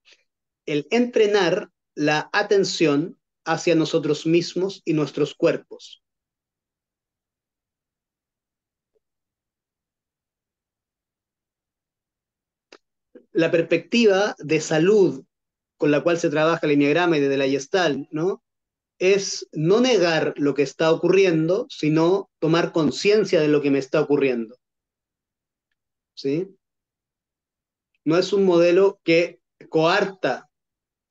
entrenar la atención hacia nosotros mismos y nuestros cuerpos. La perspectiva de salud con la cual se trabaja el enneagrama y desde la Gestalt, ¿no? Es no negar lo que está ocurriendo, sino tomar conciencia de lo que me está ocurriendo. ¿Sí? No es un modelo que coarta,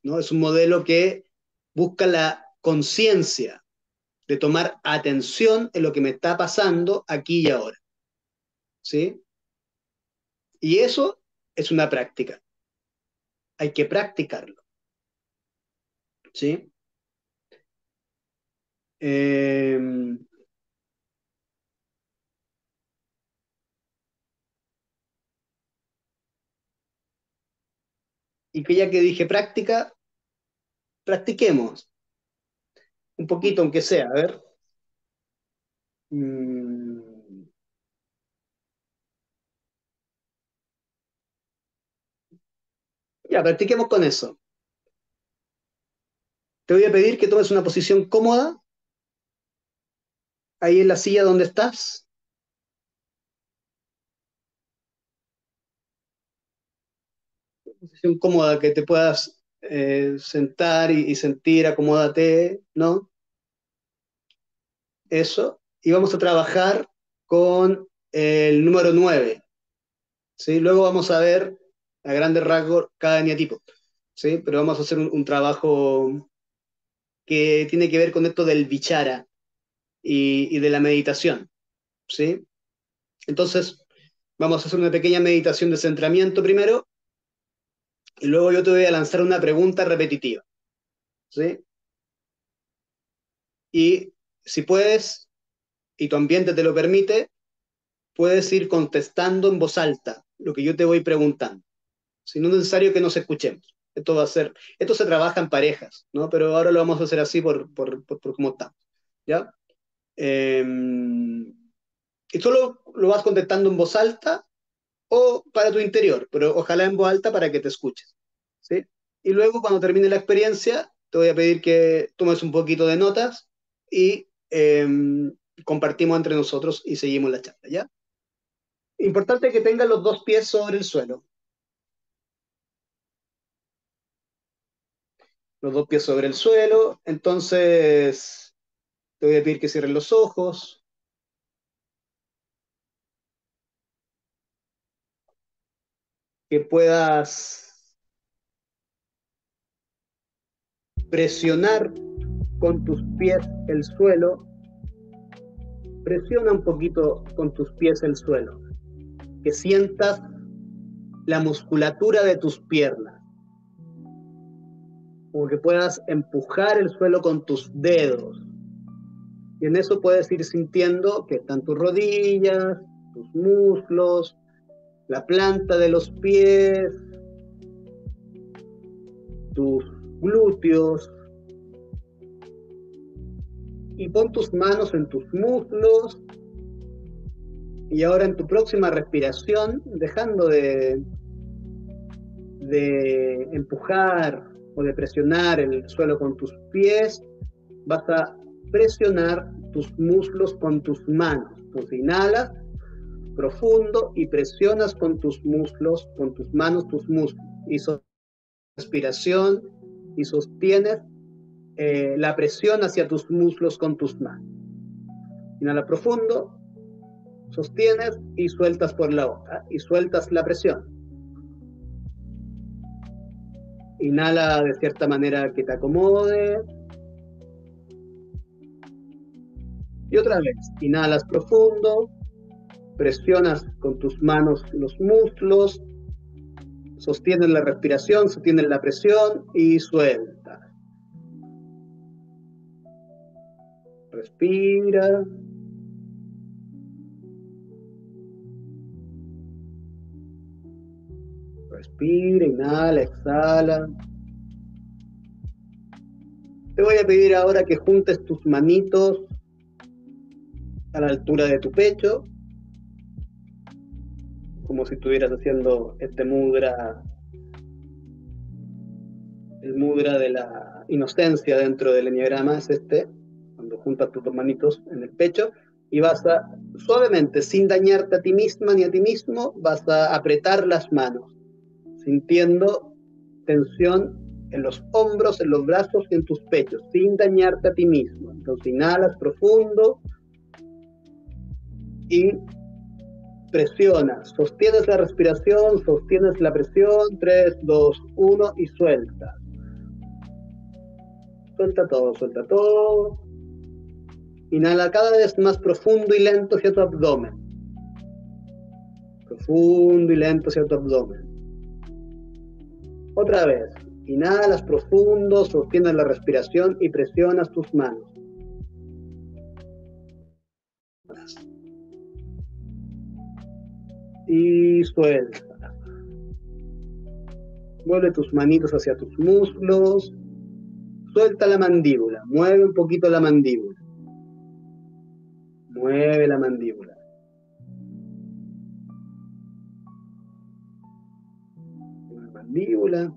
¿no? Es un modelo que busca la conciencia de tomar atención en lo que me está pasando aquí y ahora. ¿Sí? Y eso es una práctica. Hay que practicarlo. ¿Sí? Eh, y que ya que dije práctica, practiquemos un poquito, aunque sea. A ver. Mm, ya, practiquemos con eso. Te voy a pedir que tomes una posición cómoda ahí en la silla donde estás. Posición cómoda que te puedas sentar y sentir, acomódate, ¿no? Eso. Y vamos a trabajar con el número 9, ¿sí? Luego vamos a ver a grandes rasgos cada eneatipo, ¿sí? Pero vamos a hacer un trabajo que tiene que ver con esto del vichara y de la meditación, ¿sí? Entonces, vamos a hacer una pequeña meditación de centramiento primero y luego yo te voy a lanzar una pregunta repetitiva, ¿sí? Y si puedes, y tu ambiente te lo permite, puedes ir contestando en voz alta lo que yo te voy preguntando. Si no es necesario que nos escuchemos. Esto se trabaja en parejas, ¿no? Pero ahora lo vamos a hacer así por cómo estamos, ¿ya? Eh, y solo lo vas contestando en voz alta o para tu interior, pero ojalá en voz alta para que te escuches, ¿sí? Y luego, cuando termine la experiencia, te voy a pedir que tomes un poquito de notas y compartimos entre nosotros y seguimos la charla, ¿ya? Importante que tengas los dos pies sobre el suelo. Los dos pies sobre el suelo. Entonces, te voy a pedir que cierres los ojos, que puedas presionar con tus pies el suelo. Presiona un poquito con tus pies el suelo. Que sientas la musculatura de tus piernas. Como que puedas empujar el suelo con tus dedos. Y en eso puedes ir sintiendo que están tus rodillas, tus muslos, la planta de los pies, tus glúteos. Y pon tus manos en tus muslos. Y ahora en tu próxima respiración, dejando de empujar o de presionar el suelo con tus pies, vas a presionar tus muslos con tus manos. Entonces inhalas profundo y presionas con tus muslos, con tus manos, tus muslos. Y respiración y sostienes la presión hacia tus muslos con tus manos. Inhala profundo, sostienes y sueltas por la boca y sueltas la presión. Inhala de cierta manera que te acomode. Y otra vez, inhalas profundo, presionas con tus manos los muslos, sostienes la respiración, sostienes la presión y sueltas. Respira. Respira, inhala, exhala. Te voy a pedir ahora que juntes tus manitos a la altura de tu pecho, como si estuvieras haciendo este mudra El mudra de la inocencia dentro del enneagrama es este, cuando juntas tus dos manitos en el pecho y vas a, suavemente, sin dañarte a ti misma ni a ti mismo, vas a apretar las manos, sintiendo tensión en los hombros, en los brazos y en tus pechos, sin dañarte a ti mismo. Entonces inhalas profundo y presionas, sostienes la respiración, sostienes la presión, 3, 2, 1 y suelta. Suelta todo, suelta todo. Inhala cada vez más profundo y lento hacia tu abdomen. Profundo y lento hacia tu abdomen. Otra vez. Inhalas profundo, sostienes la respiración y presionas tus manos. Y suelta. Mueve tus manitos hacia tus muslos. Suelta la mandíbula. Mueve un poquito la mandíbula. Mueve la mandíbula. Mueve la mandíbula.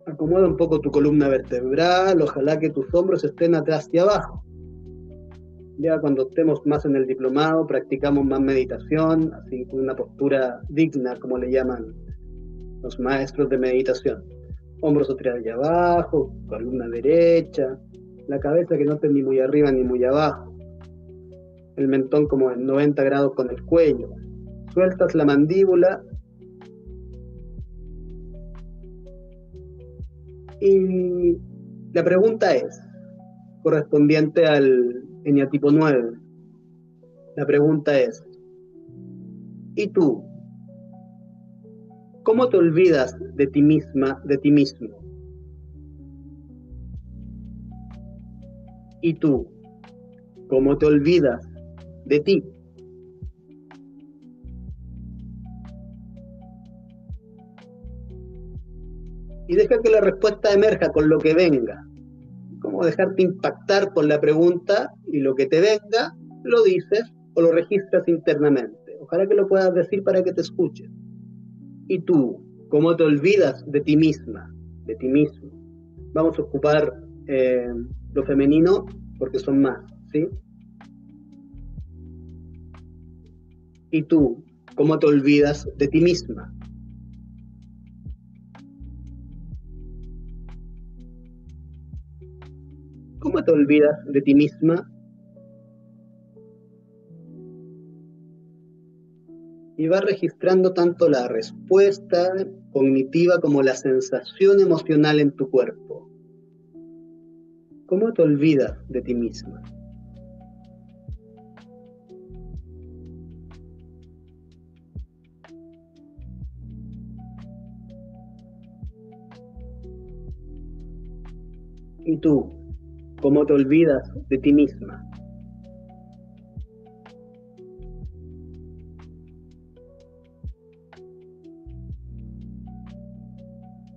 Acomoda un poco tu columna vertebral. Ojalá que tus hombros estén atrás y abajo. Ya cuando estemos más en el diplomado, practicamos más meditación, así con una postura digna, como le llaman los maestros de meditación. Hombros atrás y abajo, columna derecha, la cabeza que no esté ni muy arriba ni muy abajo, el mentón como en 90 grados con el cuello. Sueltas la mandíbula y la pregunta es, correspondiente al eneatipo 9, la pregunta es, ¿y tú? ¿Cómo te olvidas de ti misma, de ti mismo? ¿Y tú? ¿Cómo te olvidas de ti? Y deja que la respuesta emerja con lo que venga. Cómo dejarte impactar por la pregunta y lo que te venga, lo dices o lo registras internamente. Ojalá que lo puedas decir para que te escuchen. ¿Y tú? ¿Cómo te olvidas de ti misma, de ti mismo? Vamos a ocupar lo femenino porque son más, ¿sí? ¿Y tú? ¿Cómo te olvidas de ti misma? ¿Cómo te olvidas de ti misma? Y va registrando tanto la respuesta cognitiva como la sensación emocional en tu cuerpo. ¿Cómo te olvidas de ti misma? ¿Y tú? ¿Cómo te olvidas de ti misma?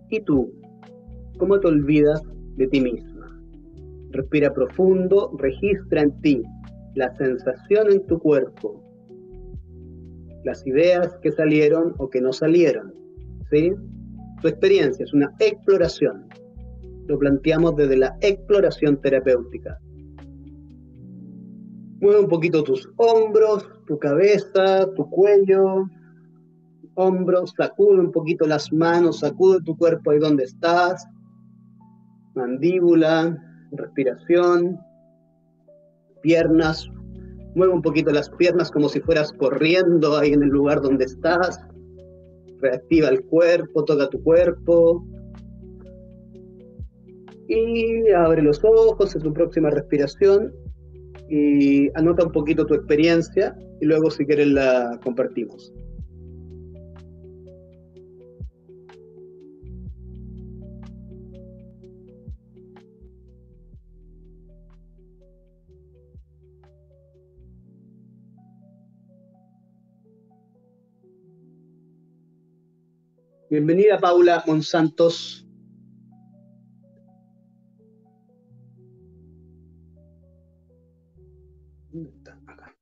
¿Y tú? ¿Cómo te olvidas de ti misma? Respira profundo, registra en ti la sensación en tu cuerpo, las ideas que salieron o que no salieron, ¿sí? Tu experiencia es una exploración. Lo planteamos desde la exploración terapéutica. Mueve un poquito tus hombros, tu cabeza, tu cuello, hombros, sacude un poquito las manos, sacude tu cuerpo ahí donde estás, mandíbula, respiración, piernas, mueve un poquito las piernas como si fueras corriendo ahí en el lugar donde estás, reactiva el cuerpo, toca tu cuerpo, y abre los ojos en tu próxima respiración, y anota un poquito tu experiencia, y luego si quieres la compartimos. Bienvenida Paula Monsantos. ¿Dónde está? Acá.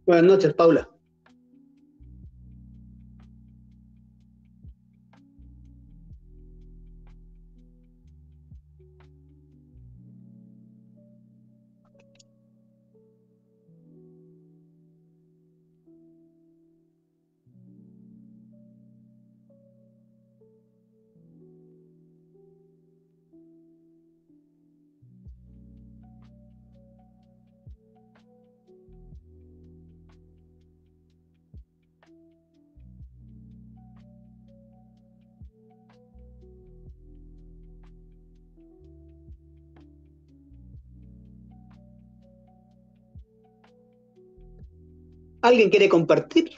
Buenas noches, Paula. ¿Alguien quiere compartir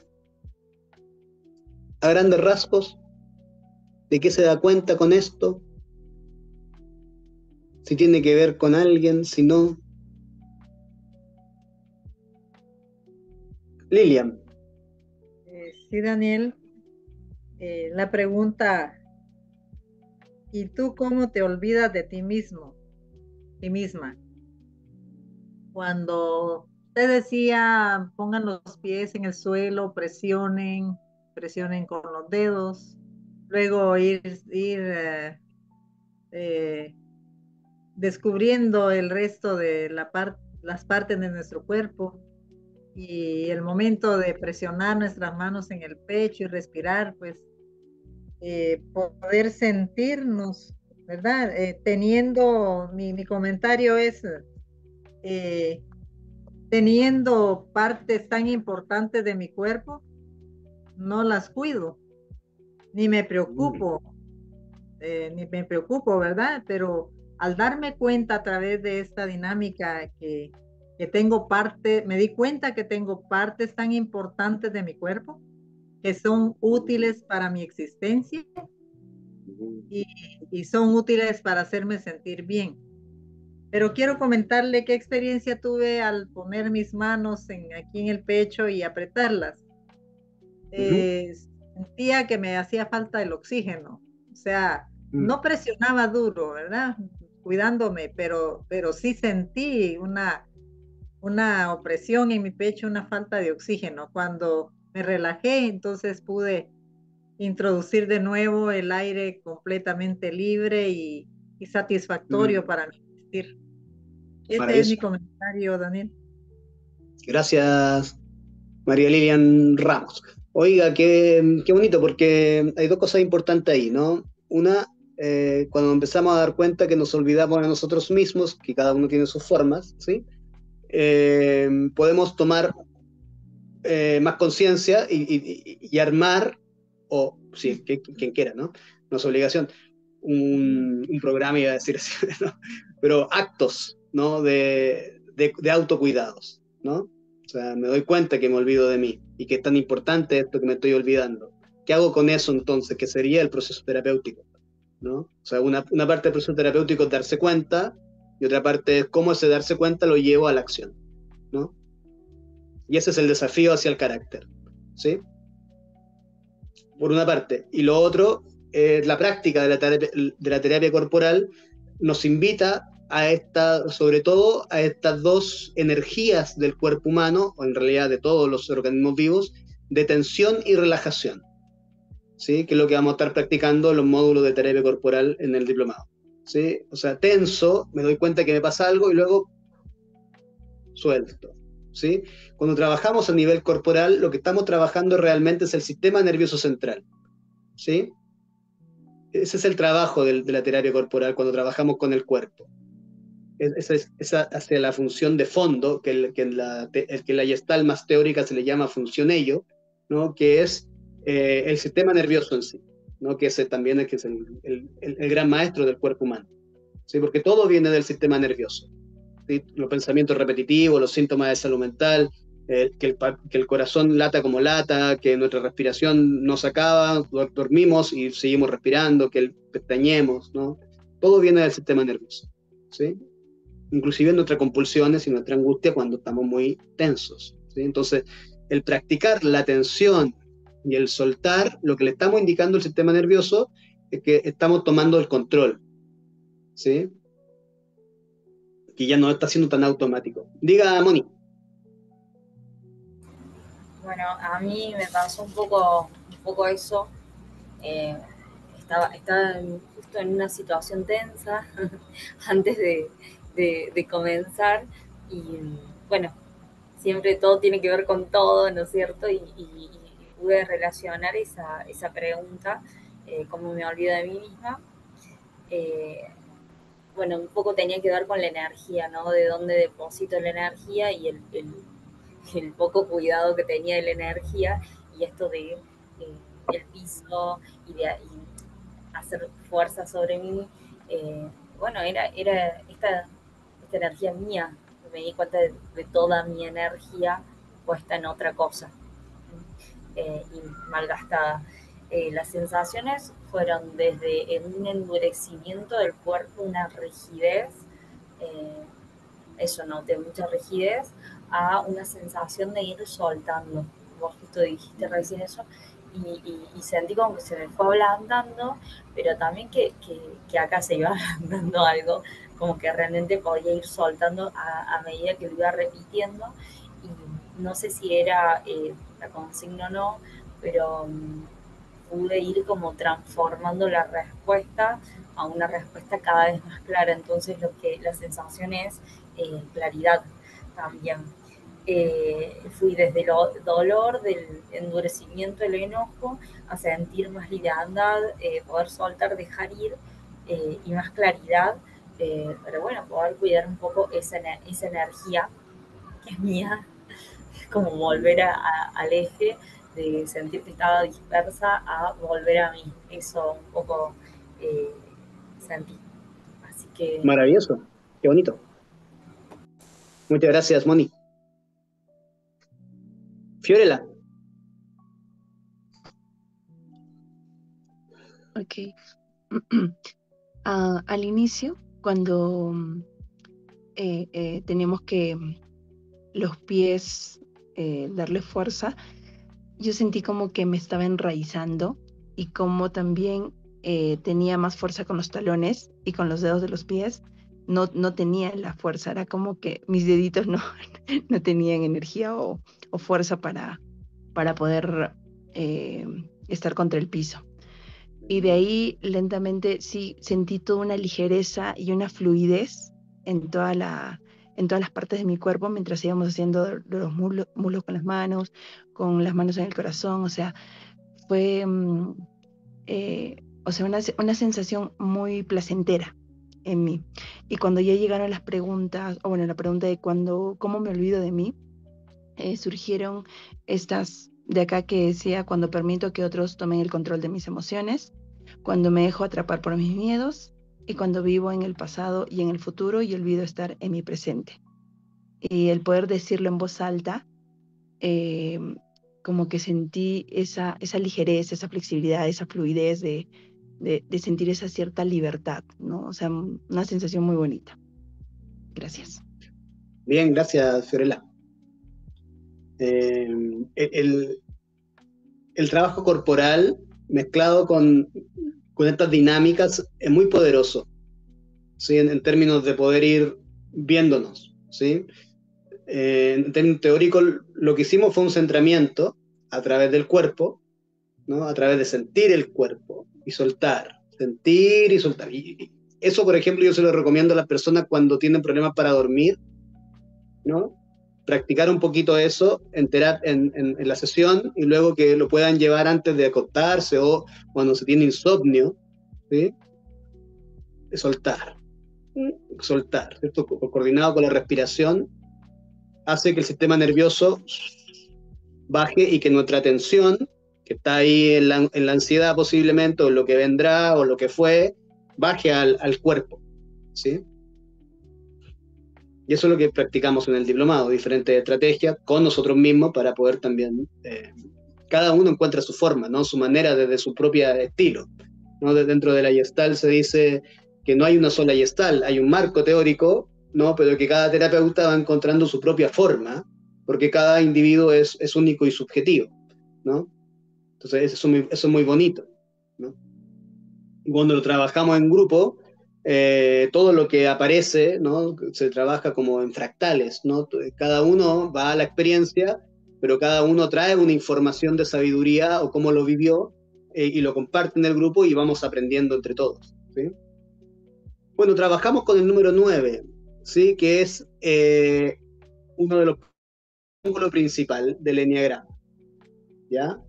a grandes rasgos de qué se da cuenta con esto? Si tiene que ver con alguien, si no. Lilian. Sí, Daniel, la pregunta, ¿y tú cómo te olvidas de ti mismo, ti misma? Cuando te decía, pongan los pies en el suelo, presionen con los dedos, luego ir eh, descubriendo el resto de las partes de nuestro cuerpo y el momento de presionar nuestras manos en el pecho y respirar, pues poder sentirnos, ¿verdad? Teniendo, mi comentario es, eh, teniendo partes tan importantes de mi cuerpo, no las cuido, ni me preocupo, ¿verdad? Pero al darme cuenta a través de esta dinámica que tengo me di cuenta que tengo partes tan importantes de mi cuerpo que son útiles para mi existencia y, y son útiles para hacerme sentir bien. Pero quiero comentarle qué experiencia tuve al poner mis manos aquí en el pecho y apretarlas. Sentía que me hacía falta el oxígeno. O sea, no presionaba duro, ¿verdad? Cuidándome, pero sí sentí una opresión en mi pecho, una falta de oxígeno. Cuando me relajé, entonces pude introducir de nuevo el aire completamente libre y satisfactorio para mi existir. Este es mi Maravilloso. comentario, Daniel. Gracias, María Lilian Ramos. Oiga, qué bonito, porque hay dos cosas importantes ahí, ¿no? Una, cuando empezamos a dar cuenta que nos olvidamos de nosotros mismos, que cada uno tiene sus formas, ¿sí? Podemos tomar más conciencia y armar, o si quien quiera, ¿no? No es obligación, un programa, iba a decir así, ¿no? Pero actos, ¿no? De autocuidados, ¿no? O sea, me doy cuenta que me olvido de mí y que es tan importante esto que me estoy olvidando. ¿Qué hago con eso entonces? ¿Qué sería el proceso terapéutico? ¿No? O sea, una parte del proceso terapéutico es darse cuenta y otra parte es cómo ese darse cuenta lo llevo a la acción, ¿no? Y ese es el desafío hacia el carácter, ¿sí? Por una parte. Y lo otro, la práctica de la terapia corporal nos invita a sobre todo a estas dos energías del cuerpo humano, o en realidad de todos los organismos vivos, de tensión y relajación, ¿sí? Que es lo que vamos a estar practicando en los módulos de terapia corporal en el diplomado, ¿sí? O sea, tenso, me doy cuenta que me pasa algo y luego suelto, ¿sí? Cuando trabajamos a nivel corporal, lo que estamos trabajando realmente es el sistema nervioso central, ¿sí? Ese es el trabajo de la terapia corporal cuando trabajamos con el cuerpo. Esa hacia la función de fondo, que en la Gestalt más teórica se le llama función ello, ¿no? Que es el sistema nervioso en sí, ¿no? Que ese también es, que es el gran maestro del cuerpo humano, ¿sí? Porque todo viene del sistema nervioso, ¿sí? Los pensamientos repetitivos, los síntomas de salud mental, que el corazón lata como lata, que nuestra respiración no se acaba, dormimos y seguimos respirando, que pestañemos, ¿no? Todo viene del sistema nervioso, ¿sí? Inclusive nuestras compulsiones y nuestra angustia cuando estamos muy tensos, ¿sí? Entonces, el practicar la tensión y el soltar, lo que le estamos indicando al sistema nervioso es que estamos tomando el control, ¿sí? Que ya no está siendo tan automático. Diga, Moni. Bueno, a mí me pasó un poco eso. Eh, estaba justo en una situación tensa antes de comenzar y bueno, siempre todo tiene que ver con todo, ¿no es cierto? Y pude relacionar esa pregunta, cómo me olvido de mí misma. Eh, bueno, un poco tenía que ver con la energía, ¿no? De dónde deposito la energía y el poco cuidado que tenía de la energía y esto de el piso y hacer fuerza sobre mí. Bueno, era esta energía mía. Me di cuenta de toda mi energía puesta en otra cosa y malgastada. Las sensaciones fueron desde un endurecimiento del cuerpo, una rigidez, eh, eso noté, mucha rigidez, a una sensación de ir soltando. Vos justo dijiste recién eso, y sentí como que se me fue ablandando, pero también que acá se iba ablandando algo, como que realmente podía ir soltando a medida que lo iba repitiendo, y no sé si era la consigna o no, pero pude ir como transformando la respuesta a una respuesta cada vez más clara. Entonces la sensación es claridad también. Fui desde el dolor, del endurecimiento, el enojo, a sentir más liviandad, poder soltar, dejar ir y más claridad, pero bueno, poder cuidar un poco esa energía que es mía, como volver al eje de sentir que estaba dispersa a volver a mí. Eso un poco eh, sentí. Así que Maravilloso, qué bonito. Muchas gracias, Moni. Fiorella. Ok. Al inicio, cuando tenemos que los pies darle fuerza, yo sentí como que me estaba enraizando y como también tenía más fuerza con los talones y con los dedos de los pies. No tenía la fuerza, era como que mis deditos no, no tenían energía o fuerza para poder estar contra el piso. Y de ahí lentamente sí sentí toda una ligereza y una fluidez en todas las partes de mi cuerpo mientras íbamos haciendo los muslos con las manos en el corazón. O sea, fue o sea, una sensación muy placentera en mí. Y cuando ya llegaron las preguntas, o bueno, la pregunta de cómo me olvido de mí, surgieron estas de acá que decía: cuando permito que otros tomen el control de mis emociones, cuando me dejo atrapar por mis miedos y cuando vivo en el pasado y en el futuro y olvido estar en mi presente. Y el poder decirlo en voz alta, eh, como que sentí esa ligereza, esa flexibilidad, esa fluidez de sentir esa cierta libertad, ¿no? O sea, una sensación muy bonita. Gracias. Bien, gracias, Fiorella. El, el trabajo corporal mezclado con estas dinámicas es muy poderoso, ¿sí? En términos de poder ir viéndonos, ¿sí? En términos teóricos, lo que hicimos fue un centramiento a través del cuerpo, ¿no? A través de sentir el cuerpo y soltar, sentir y soltar. Y eso, por ejemplo, yo se lo recomiendo a las personas cuando tienen problemas para dormir, ¿no? Practicar un poquito eso en la sesión y luego que lo puedan llevar antes de acostarse o cuando se tiene insomnio, ¿sí? Soltar, soltar, ¿cierto? Coordinado con la respiración, hace que el sistema nervioso baje y que nuestra atención, que está ahí en la ansiedad posiblemente, o lo que vendrá, o lo que fue, baje al cuerpo, ¿sí? Y eso es lo que practicamos en el diplomado, diferentes estrategias con nosotros mismos para poder también, cada uno encuentra su forma, ¿no? Su manera desde su propio estilo, ¿no? Dentro de la Gestalt se dice que no hay una sola Gestalt, hay un marco teórico, ¿no? Pero que cada terapeuta va encontrando su propia forma, porque cada individuo es único y subjetivo, ¿no? Entonces eso es muy bonito, ¿no? Cuando lo trabajamos en grupo, todo lo que aparece, ¿no? Se trabaja como en fractales, ¿no? Cada uno va a la experiencia, pero cada uno trae una información de sabiduría o cómo lo vivió, y lo comparte en el grupo y vamos aprendiendo entre todos, ¿sí? Bueno, trabajamos con el número 9, ¿sí? Que es uno de los triángulos principal del eneagrama, ¿ya?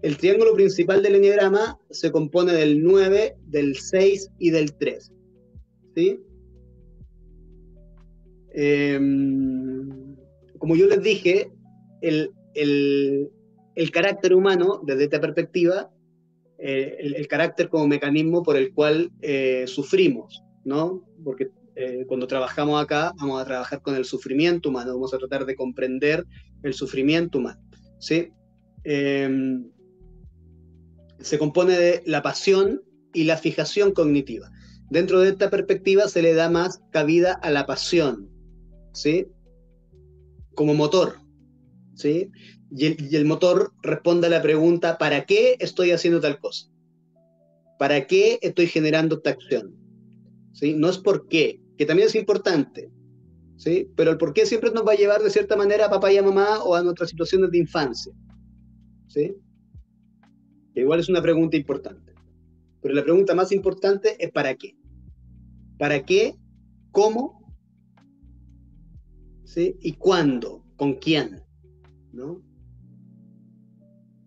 El triángulo principal del eneagrama se compone del 9, del 6 y del 3, ¿sí? Como yo les dije, el, el, el carácter humano, desde esta perspectiva, el carácter como mecanismo por el cual sufrimos, ¿no? Porque cuando trabajamos acá, vamos a trabajar con el sufrimiento humano, vamos a tratar de comprender el sufrimiento humano, ¿sí? Se compone de la pasión y la fijación cognitiva. Dentro de esta perspectiva se le da más cabida a la pasión, ¿sí? Como motor, ¿sí? Y el motor responde a la pregunta, ¿para qué estoy haciendo tal cosa? ¿Para qué estoy generando esta acción? ¿Sí? No es por qué, que también es importante, ¿sí? Pero el por qué siempre nos va a llevar de cierta manera a papá y a mamá o a nuestras situaciones de infancia, ¿sí? Que igual es una pregunta importante. Pero la pregunta más importante es ¿para qué? ¿Para qué? ¿Cómo? ¿Sí? ¿Y cuándo? ¿Con quién? ¿No?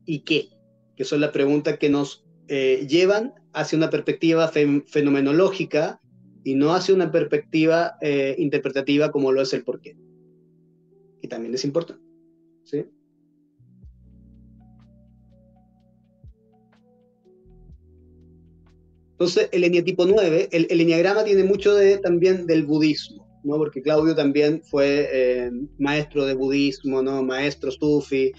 ¿Y qué? Que son las preguntas que nos llevan hacia una perspectiva fenomenológica y no hacia una perspectiva interpretativa como lo es el porqué. Y también es importante, ¿sí? Entonces, el eneatipo 9, el eneagrama tiene mucho también del budismo, ¿no? Porque Claudio también fue maestro de budismo, ¿no? Maestro sufi,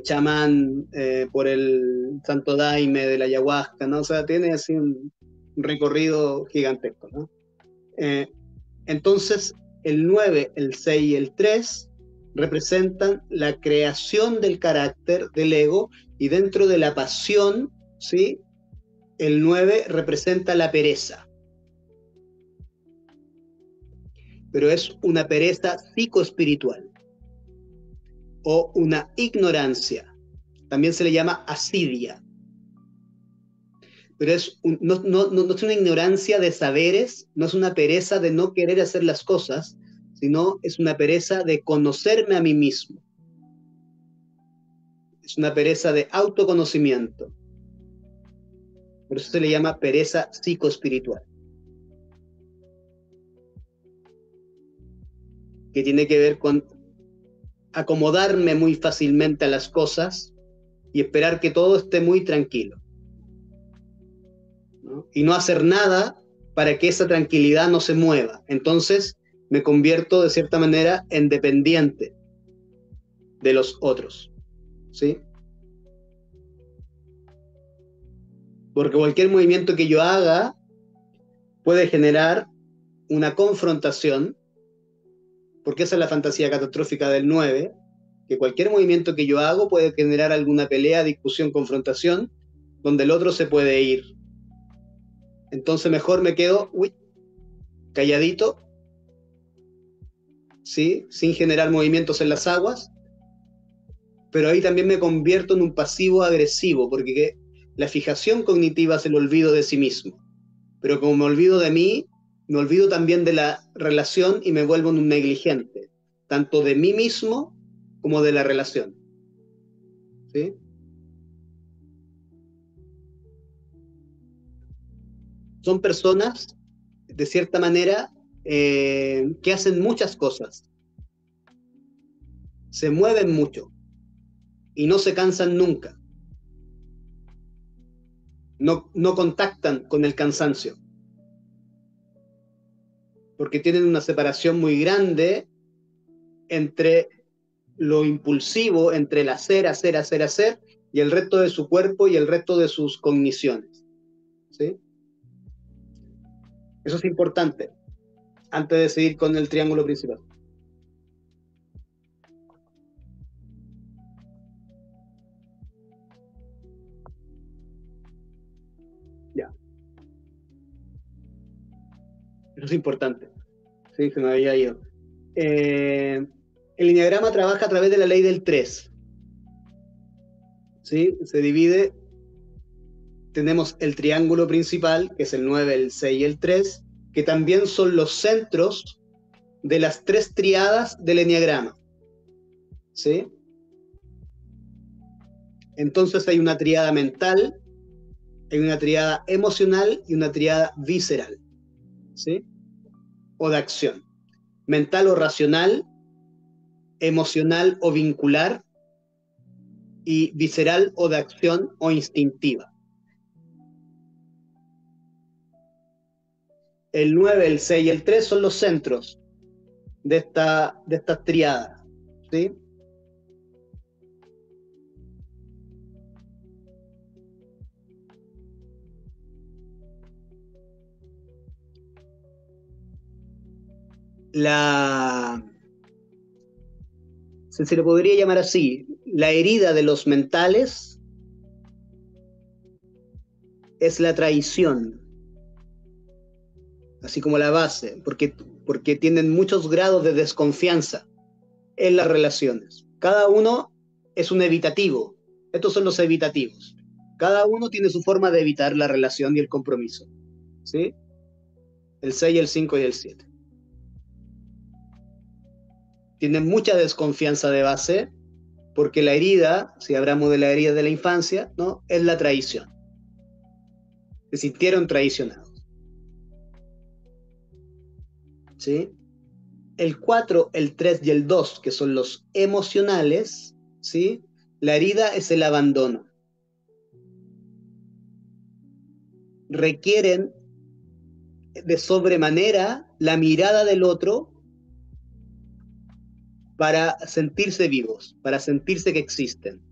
chamán por el Santo Daime de la ayahuasca, ¿no? O sea, tiene así un recorrido gigantesco, ¿no? Entonces, el 9, el 6 y el 3 representan la creación del carácter del ego, y dentro de la pasión, ¿sí? El 9 representa la pereza, pero es una pereza psicoespiritual o una ignorancia. También se le llama asidia, pero no es una ignorancia de saberes, no es una pereza de no querer hacer las cosas, sino es una pereza de conocerme a mí mismo. Es una pereza de autoconocimiento. Por eso se le llama pereza psicoespiritual, que tiene que ver con acomodarme muy fácilmente a las cosas y esperar que todo esté muy tranquilo, ¿no? Y no hacer nada para que esa tranquilidad no se mueva. Entonces me convierto de cierta manera en dependiente de los otros, ¿sí? Porque cualquier movimiento que yo haga puede generar una confrontación, porque esa es la fantasía catastrófica del 9, que cualquier movimiento que yo hago puede generar alguna pelea, discusión, confrontación, donde el otro se puede ir. Entonces mejor me quedo calladito, ¿sí? Sin generar movimientos en las aguas, pero ahí también me convierto en un pasivo agresivo, porque la fijación cognitiva es el olvido de sí mismo. Pero como me olvido de mí, me olvido también de la relación y me vuelvo un negligente, tanto de mí mismo como de la relación, ¿sí? Son personas, de cierta manera, que hacen muchas cosas, se mueven mucho y no se cansan nunca. No contactan con el cansancio, porque tienen una separación muy grande entre lo impulsivo, entre el hacer, hacer, hacer, hacer, y el resto de su cuerpo y el resto de sus cogniciones, ¿sí? Eso es importante, antes de seguir con el triángulo principal. Ya. Eso es importante. Sí, se me había ido. El enneagrama trabaja a través de la ley del 3. ¿Sí? Se divide, tenemos el triángulo principal, que es el 9, el 6 y el 3, que también son los centros de las 3 triadas del enneagrama. ¿Sí? Entonces hay una triada mental, hay una triada emocional y una triada visceral. ¿Sí? O de acción. Mental o racional, emocional o vincular, y visceral o de acción o instintiva. El 9, el 6 y el 3 son los centros de esta triada. ¿Sí? Se le podría llamar así, la herida de los mentales es la traición, así como la base, porque tienen muchos grados de desconfianza en las relaciones. Cada uno es un evitativo. Estos son los evitativos. Cada uno tiene su forma de evitar la relación y el compromiso. ¿Sí? El 6, el 5 y el 7. Tienen mucha desconfianza de base, porque la herida, si hablamos de la herida de la infancia, ¿no? Es la traición. Se sintieron traicionados. ¿Sí? El 4, el 3 y el 2, que son los emocionales, ¿sí? La herida es el abandono. Requieren de sobremanera la mirada del otro para sentirse vivos, para sentirse que existen.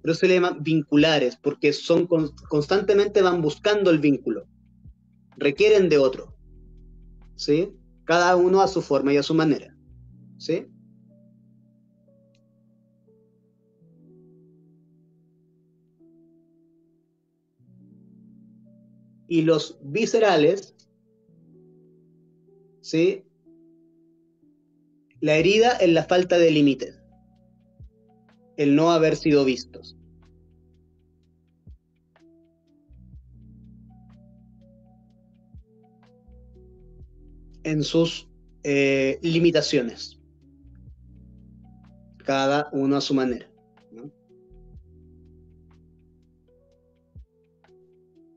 Por eso se le llaman vinculares, porque son constantemente van buscando el vínculo. Requieren de otro. ¿Sí? Cada uno a su forma y a su manera. ¿Sí? Y los viscerales, ¿sí? La herida es la falta de límites, el no haber sido vistos. En sus limitaciones. Cada uno a su manera. ¿No?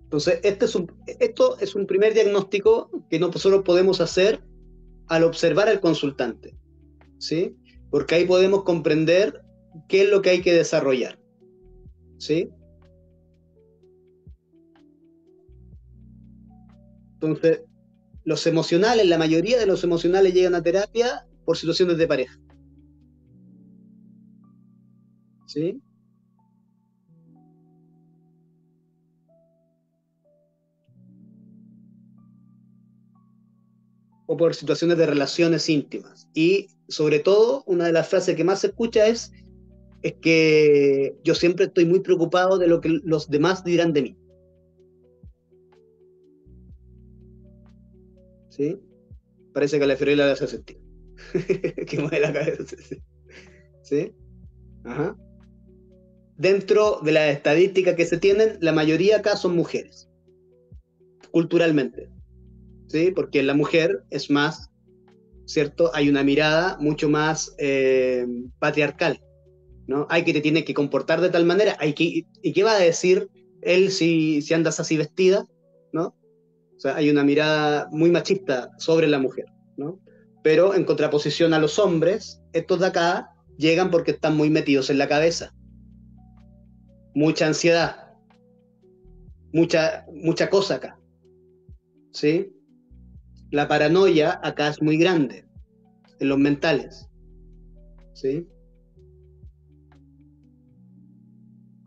Entonces, esto es un primer diagnóstico que nosotros podemos hacer al observar al consultante, ¿sí? Porque ahí podemos comprender qué es lo que hay que desarrollar, ¿sí? Entonces, los emocionales, la mayoría de los emocionales llegan a terapia por situaciones de pareja, ¿sí? O por situaciones de relaciones íntimas. Y sobre todo, una de las frases que más se escucha es que yo siempre estoy muy preocupado de lo que los demás dirán de mí. ¿Sí? Parece que a la Fiorella le hace sentido. Que mueve la cabeza. ¿Sí? Ajá. Dentro de las estadísticas que se tienen, la mayoría acá son mujeres, culturalmente. ¿Sí? Porque la mujer es más, ¿cierto? Hay una mirada mucho más patriarcal, ¿no? Hay que te tiene que comportar de tal manera, ¿y qué va a decir él si andas así vestida? ¿No? O sea, hay una mirada muy machista sobre la mujer, ¿no? Pero en contraposición a los hombres, estos de acá llegan porque están muy metidos en la cabeza. Mucha ansiedad, mucha cosa acá, ¿sí? La paranoia acá es muy grande, en los mentales, ¿sí?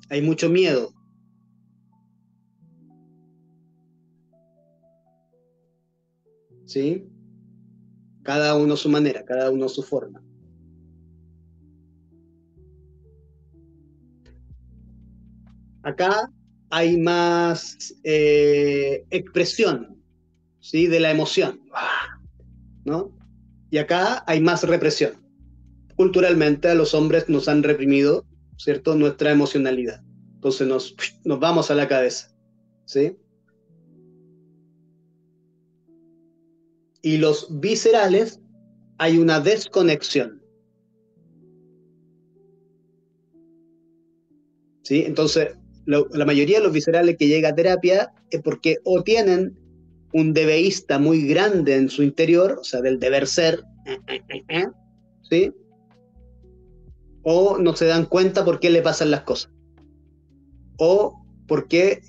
Hay mucho miedo. ¿Sí? Cada uno a su manera, cada uno a su forma. Acá hay más expresión, ¿sí? De la emoción, ¿no? Y acá hay más represión, culturalmente a los hombres nos han reprimido, ¿cierto? Nuestra emocionalidad. Entonces nos vamos a la cabeza, ¿sí? Y los viscerales, hay una desconexión, ¿sí? Entonces, la mayoría de los viscerales que llega a terapia es porque o tienen un debeísta muy grande en su interior, o sea, del deber ser, ¿sí? O no se dan cuenta por qué le pasan las cosas. O porque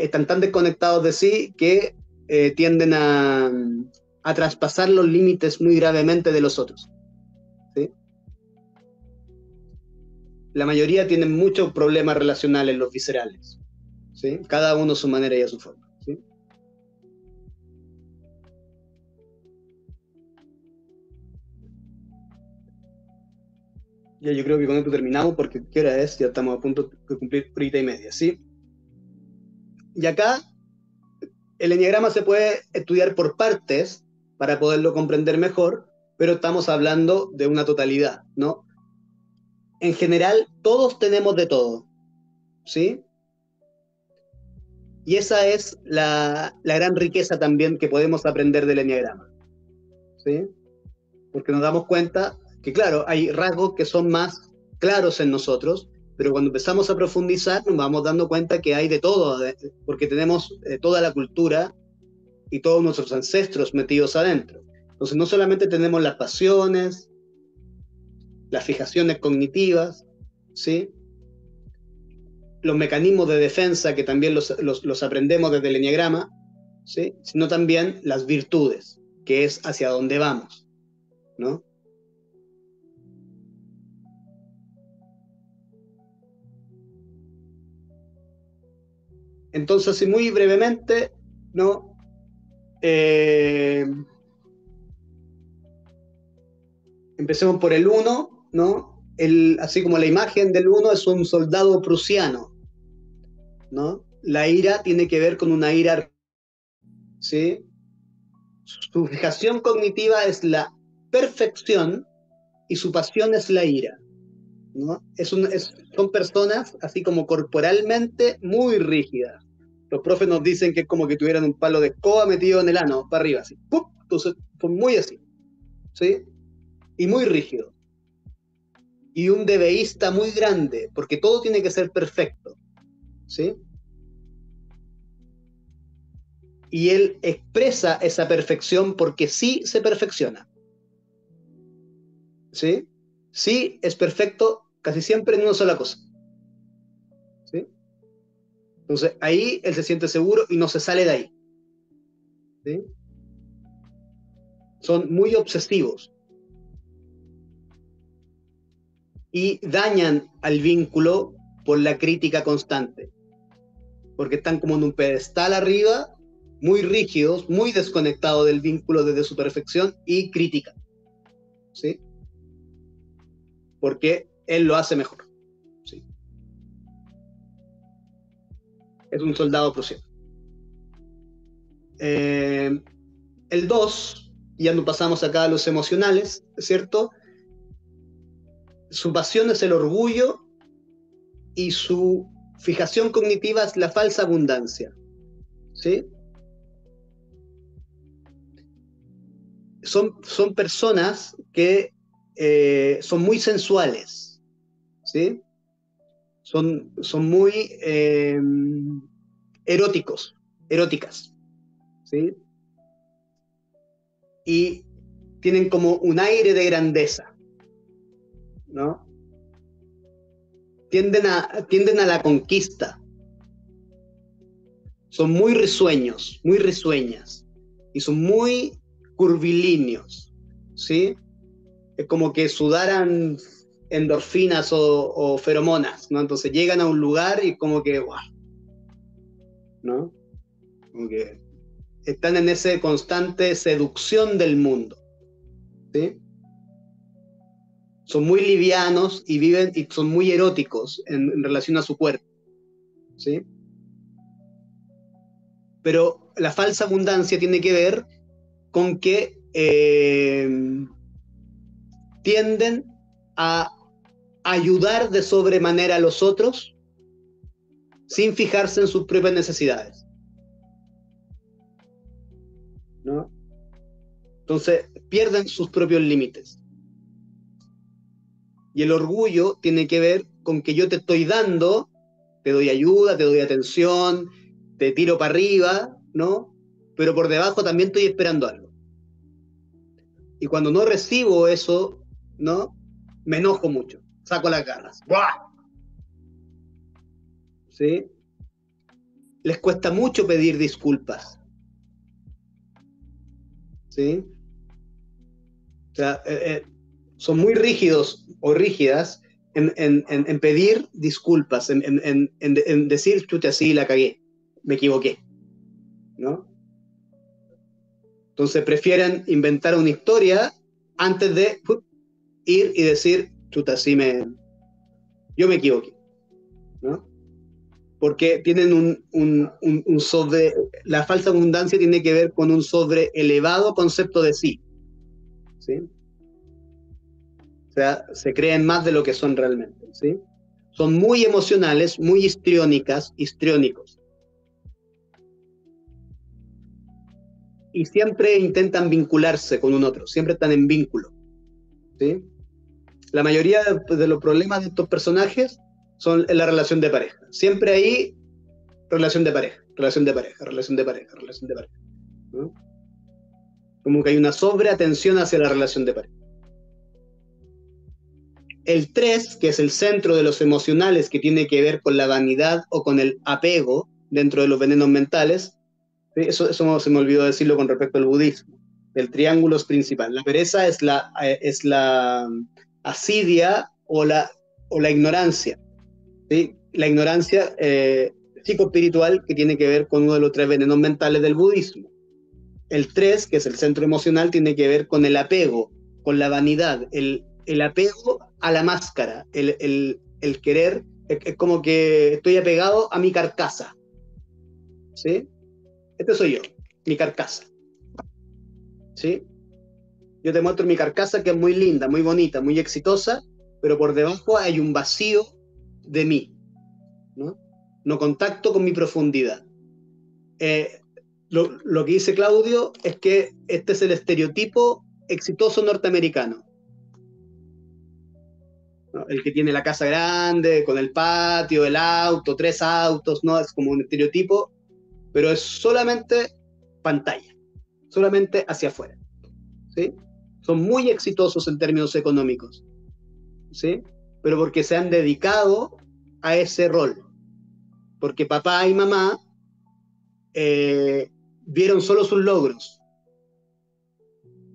están tan desconectados de sí que tienden a traspasar los límites muy gravemente de los otros, ¿sí? La mayoría tienen muchos problemas relacionales, los viscerales, ¿sí? Cada uno a su manera y a su forma, ¿sí? Ya yo creo que con esto terminamos porque ¿qué hora es? Ya estamos a punto de cumplir horita y media, ¿sí? Y acá el eneagrama se puede estudiar por partes para poderlo comprender mejor, pero estamos hablando de una totalidad, ¿no? En general, todos tenemos de todo, ¿sí? Y esa es la gran riqueza también que podemos aprender del eneagrama, ¿sí? Porque nos damos cuenta que, claro, hay rasgos que son más claros en nosotros, pero cuando empezamos a profundizar nos vamos dando cuenta que hay de todo, porque tenemos toda la cultura y todos nuestros ancestros metidos adentro. Entonces no solamente tenemos las pasiones, las fijaciones cognitivas, ¿sí? Los mecanismos de defensa que también los aprendemos desde el eneagrama, ¿sí? Sino también las virtudes, que es hacia dónde vamos, ¿no? Entonces, así muy brevemente, ¿no? Empecemos por el 1, ¿no? Así como la imagen del 1 es un soldado prusiano, ¿no? La ira tiene que ver con una ira, ¿sí? Su fijación cognitiva es la perfección y su pasión es la ira, ¿no? Son personas así como corporalmente muy rígidas. Los profes nos dicen que es como que tuvieran un palo de escoba metido en el ano, para arriba, así. ¡Pum! Entonces, son muy así, ¿sí? Y muy rígidos. Y un debeísta muy grande, porque todo tiene que ser perfecto, ¿sí? Y él expresa esa perfección porque sí se perfecciona, ¿sí? Sí es perfecto casi siempre en una sola cosa, ¿sí? Entonces ahí él se siente seguro y no se sale de ahí, ¿sí? Son muy obsesivos y dañan al vínculo por la crítica constante, porque están como en un pedestal arriba, muy rígidos, muy desconectados del vínculo desde su perfección y crítica, ¿sí? Porque él lo hace mejor, ¿sí? Es un soldado prusiano. El 2, ya nos pasamos acá a los emocionales, ¿cierto? Su pasión es el orgullo y su fijación cognitiva es la falsa abundancia, ¿sí? Son personas que son muy sensuales, ¿sí? Son muy eróticas, ¿sí? Y tienen como un aire de grandeza, ¿no? Tienden a la conquista. Son muy risueños, muy risueñas. Y son muy curvilíneos, ¿sí? Es como que sudaran endorfinas o feromonas, ¿no? Entonces llegan a un lugar y como que, ¡guau! ¿No? Como que están en esa constante seducción del mundo, ¿sí? Son muy livianos y viven y son muy eróticos en relación a su cuerpo, ¿sí? Pero la falsa abundancia tiene que ver con que tienden a ayudar de sobremanera a los otros sin fijarse en sus propias necesidades, ¿no? Entonces pierden sus propios límites. Y el orgullo tiene que ver con que yo te estoy dando, te doy ayuda, te doy atención, te tiro para arriba, ¿no? Pero por debajo también estoy esperando algo. Y cuando no recibo eso, ¿no? Me enojo mucho, saco las garras. ¡Buah! ¿Sí? Les cuesta mucho pedir disculpas. ¿Sí? O sea, son muy rígidos o rígidas en pedir disculpas, en decir, chuta, sí, la cagué, me equivoqué, ¿no? Entonces prefieren inventar una historia antes de ir y decir, chuta, sí, yo me equivoqué, ¿no? Porque tienen un sobre, la falsa abundancia tiene que ver con un sobre elevado concepto de sí, ¿sí? O sea, se creen más de lo que son realmente, ¿sí? Son muy emocionales, muy histriónicos. Y siempre intentan vincularse con un otro, siempre están en vínculo, ¿sí? La mayoría de los problemas de estos personajes son en la relación de pareja. Siempre hay relación de pareja, relación de pareja, relación de pareja, relación de pareja, ¿no? Como que hay una sobreatención hacia la relación de pareja. El 3, que es el centro de los emocionales, que tiene que ver con la vanidad o con el apego dentro de los venenos mentales, ¿sí? Eso se me olvidó decirlo con respecto al budismo. El triángulo es principal. La pereza es la asidia o la ignorancia, ¿sí? La ignorancia psicoespiritual, que tiene que ver con uno de los 3 venenos mentales del budismo. El 3, que es el centro emocional, tiene que ver con el apego, con la vanidad, el apego a la máscara, el querer, es como que estoy apegado a mi carcasa, ¿sí? Este soy yo, mi carcasa, ¿sí? Yo te muestro mi carcasa, que es muy linda, muy bonita, muy exitosa, pero por debajo hay un vacío de mí, ¿no? No contacto con mi profundidad. Lo que dice Claudio es que este es el estereotipo exitoso norteamericano, ¿no? El que tiene la casa grande, con el patio, el auto, 3 autos, ¿no? Es como un estereotipo, pero es solamente pantalla, solamente hacia afuera, ¿sí? Son muy exitosos en términos económicos, ¿sí? Pero porque se han dedicado a ese rol, porque papá y mamá vieron solo sus logros,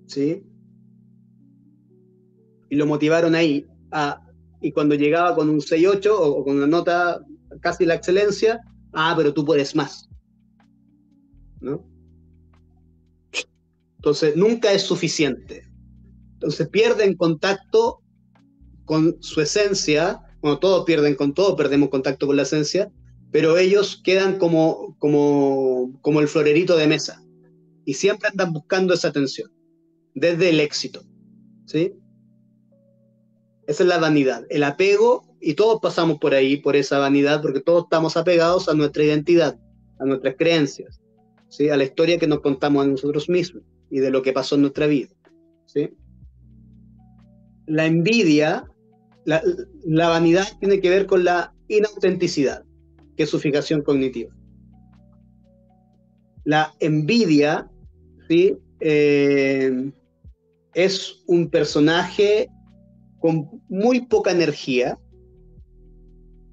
¿sí? Y lo motivaron ahí. Y cuando llegaba con un 6.8 o con una nota casi la excelencia, pero tú puedes más, ¿no? Entonces nunca es suficiente. Entonces pierden contacto con su esencia. Bueno, todos perdemos contacto con la esencia, pero ellos quedan como el florerito de mesa y siempre andan buscando esa atención desde el éxito, ¿sí? Esa es la vanidad, el apego, y todos pasamos por ahí, por esa vanidad, porque todos estamos apegados a nuestra identidad, a nuestras creencias, ¿sí? A la historia que nos contamos a nosotros mismos y de lo que pasó en nuestra vida, ¿sí? La envidia, la vanidad tiene que ver con la inautenticidad, que es su fijación cognitiva. La envidia, ¿sí? Es un personaje con muy poca energía,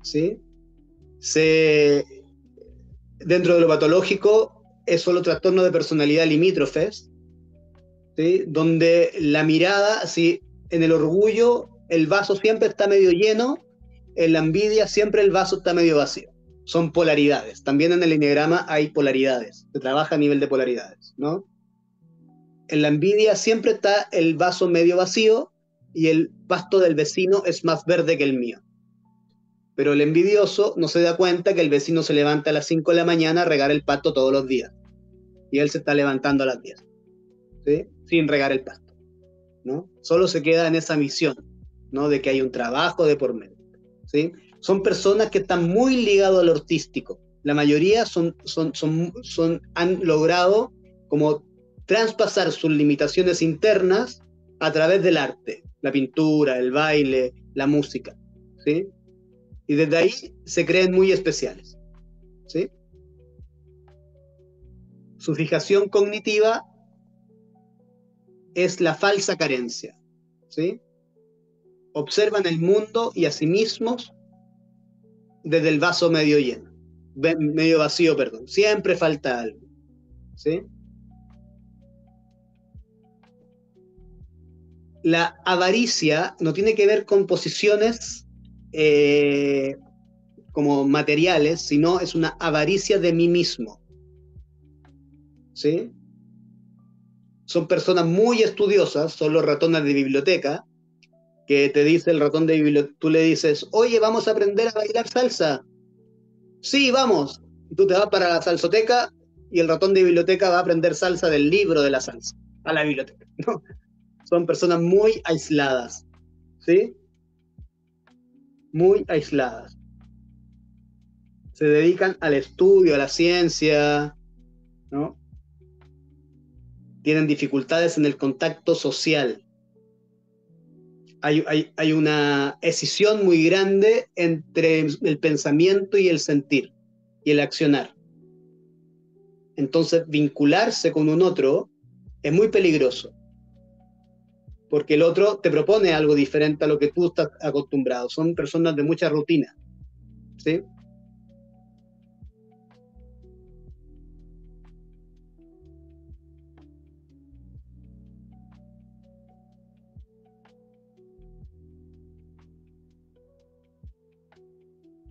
¿sí? Dentro de lo patológico es solo trastorno de personalidad limítrofes, ¿sí? Donde la mirada, ¿sí? En el orgullo el vaso siempre está medio lleno, en la envidia siempre el vaso está medio vacío. Son polaridades. También en el enneagrama hay polaridades. Se trabaja a nivel de polaridades, ¿no? En la envidia siempre está el vaso medio vacío y el pasto del vecino es más verde que el mío. Pero el envidioso no se da cuenta que el vecino se levanta a las 5 de la mañana a regar el pasto todos los días. Y él se está levantando a las 10, ¿sí? Sin regar el pasto, ¿no? Solo se queda en esa misión. ¿no? De que hay un trabajo de por medio, ¿sí? Son personas que están muy ligados al artístico. La mayoría han logrado como traspasar sus limitaciones internas a través del arte, la pintura, el baile, la música, ¿sí? Y desde ahí se creen muy especiales, ¿sí? Su fijación cognitiva es la falsa carencia, ¿sí? Observan el mundo y a sí mismos desde el vaso medio lleno, medio vacío, perdón. Siempre falta algo, ¿sí? La avaricia no tiene que ver con posiciones como materiales, sino es una avaricia de mí mismo, ¿sí? Son personas muy estudiosas, son los ratones de biblioteca, que te dice el ratón de biblioteca, tú le dices, oye, vamos a aprender a bailar salsa. Sí, vamos. Y tú te vas para la salsoteca y el ratón de biblioteca va a aprender salsa del libro de la salsa, a la biblioteca, ¿no? Son personas muy aisladas, ¿sí? Muy aisladas. Se dedican al estudio, a la ciencia, ¿no? Tienen dificultades en el contacto social. Hay una escisión muy grande entre el pensamiento y el sentir y el accionar. Entonces, vincularse con un otro es muy peligroso, porque el otro te propone algo diferente a lo que tú estás acostumbrado. Son personas de mucha rutina, ¿sí?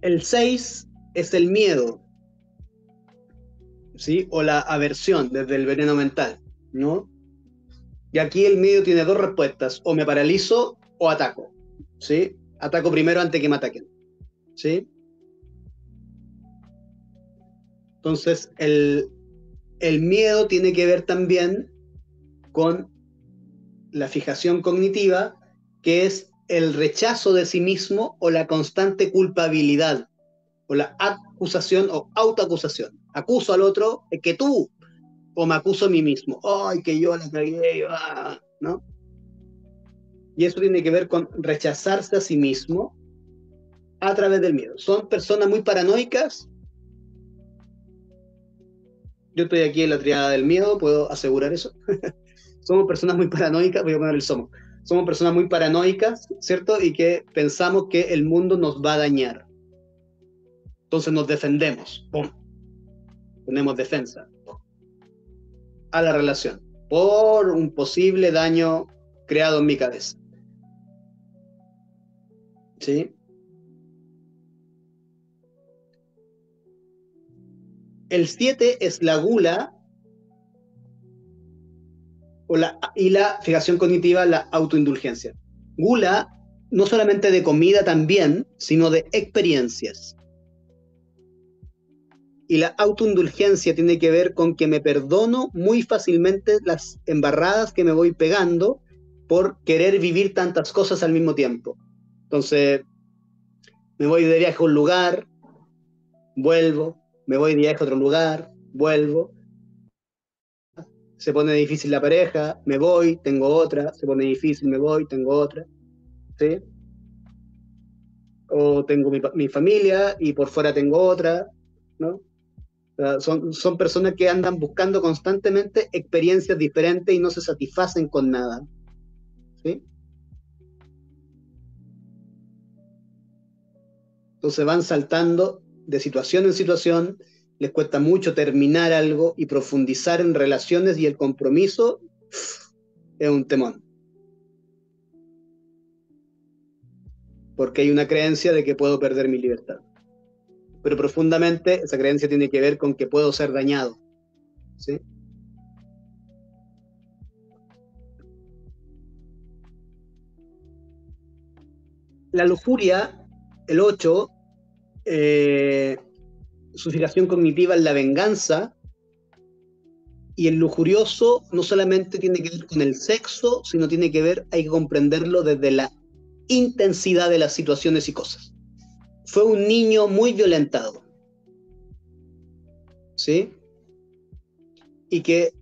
El 6 es el miedo, ¿sí? O la aversión desde el veneno mental, ¿no? Y aquí el miedo tiene dos respuestas, o me paralizo o ataco, ¿sí? Ataco primero antes que me ataquen, ¿sí? Entonces, el miedo tiene que ver también con la fijación cognitiva, que es el rechazo de sí mismo o la constante culpabilidad, o la acusación o autoacusación. Acuso al otro, es que tú, o me acuso a mí mismo, ay, que yo la cagué, ¿no? Y eso tiene que ver con rechazarse a sí mismo a través del miedo. Son personas muy paranoicas. Yo estoy aquí en la triada del miedo, puedo asegurar eso. Somos personas muy paranoicas, voy a poner el somos. Somos personas muy paranoicas, ¿cierto? Y que pensamos que el mundo nos va a dañar. Entonces nos defendemos. ¡Pum! Ponemos defensa a la relación por un posible daño creado en mi cabeza. ¿Sí? El 7 es la gula y la fijación cognitiva, la autoindulgencia. Gula no solamente de comida también, sino de experiencias. Y la autoindulgencia tiene que ver con que me perdono muy fácilmente las embarradas que me voy pegando por querer vivir tantas cosas al mismo tiempo. Entonces, me voy de viaje a un lugar, vuelvo, me voy de viaje a otro lugar, vuelvo. Se pone difícil la pareja, me voy, tengo otra, se pone difícil, me voy, tengo otra, ¿sí? O tengo mi familia y por fuera tengo otra, ¿no? Son personas que andan buscando constantemente experiencias diferentes y no se satisfacen con nada, ¿sí? Entonces van saltando de situación en situación, les cuesta mucho terminar algo y profundizar en relaciones, y el compromiso es un temón. Porque hay una creencia de que puedo perder mi libertad. Pero profundamente esa creencia tiene que ver con que puedo ser dañado, ¿sí? La lujuria, el 8, su fijación cognitiva es la venganza, y el lujurioso no solamente tiene que ver con el sexo, sino tiene que ver, hay que comprenderlo desde la intensidad de las situaciones y cosas. Fue un niño muy violentado, ¿sí? Y que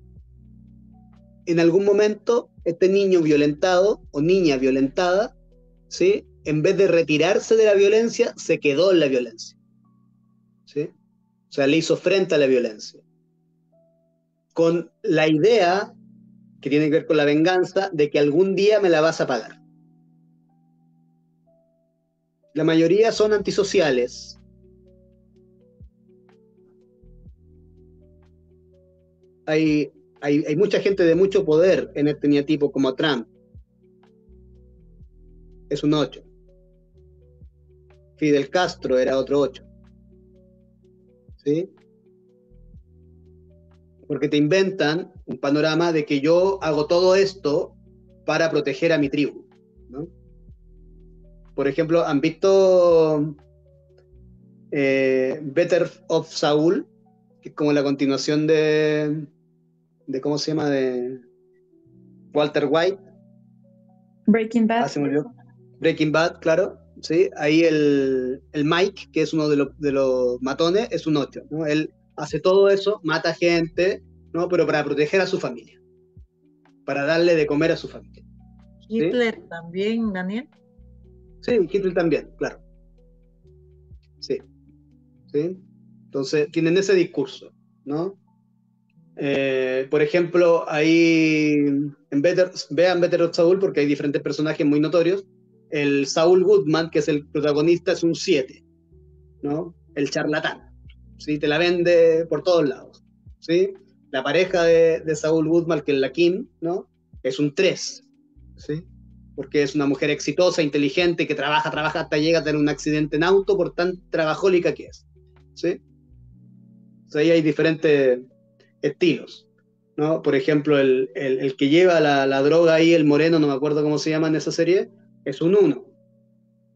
en algún momento este niño violentado o niña violentada, ¿sí? En vez de retirarse de la violencia, se quedó en la violencia, ¿sí? O sea, le hizo frente a la violencia, con la idea, que tiene que ver con la venganza, de que algún día me la vas a pagar. La mayoría son antisociales. Hay mucha gente de mucho poder en este eneatipo, como Trump. Es un 8. Fidel Castro era otro 8. ¿Sí? Porque te inventan un panorama de que yo hago todo esto para proteger a mi tribu, ¿no? Por ejemplo, ¿han visto Better of Saul? Que es como la continuación de ¿cómo se llama? De Walter White. Breaking Bad. Se me olvidó. Breaking Bad, claro. ¿Sí? Ahí el Mike, que es uno de los matones, es un 8, ¿no? Él hace todo eso, mata gente, ¿no? Pero para proteger a su familia, para darle de comer a su familia. ¿Sí? Hitler también, Daniel. Sí, Hitler también, claro. Sí. ¿Sí? Entonces, tienen ese discurso, ¿no? Por ejemplo, ahí vean Better of Saul, porque hay diferentes personajes muy notorios. El Saul Goodman, que es el protagonista, es un 7, ¿no? El charlatán, ¿sí? Te la vende por todos lados, ¿sí? La pareja de Saul Goodman, que es la Kim, ¿no? Es un 3, ¿sí? Porque es una mujer exitosa, inteligente, que trabaja hasta llega a tener un accidente en auto por tan trabajólica que es, ¿sí? O sea, ahí hay diferentes estilos, ¿no? Por ejemplo, el que lleva la droga ahí, el moreno, no me acuerdo cómo se llama en esa serie, es un 1,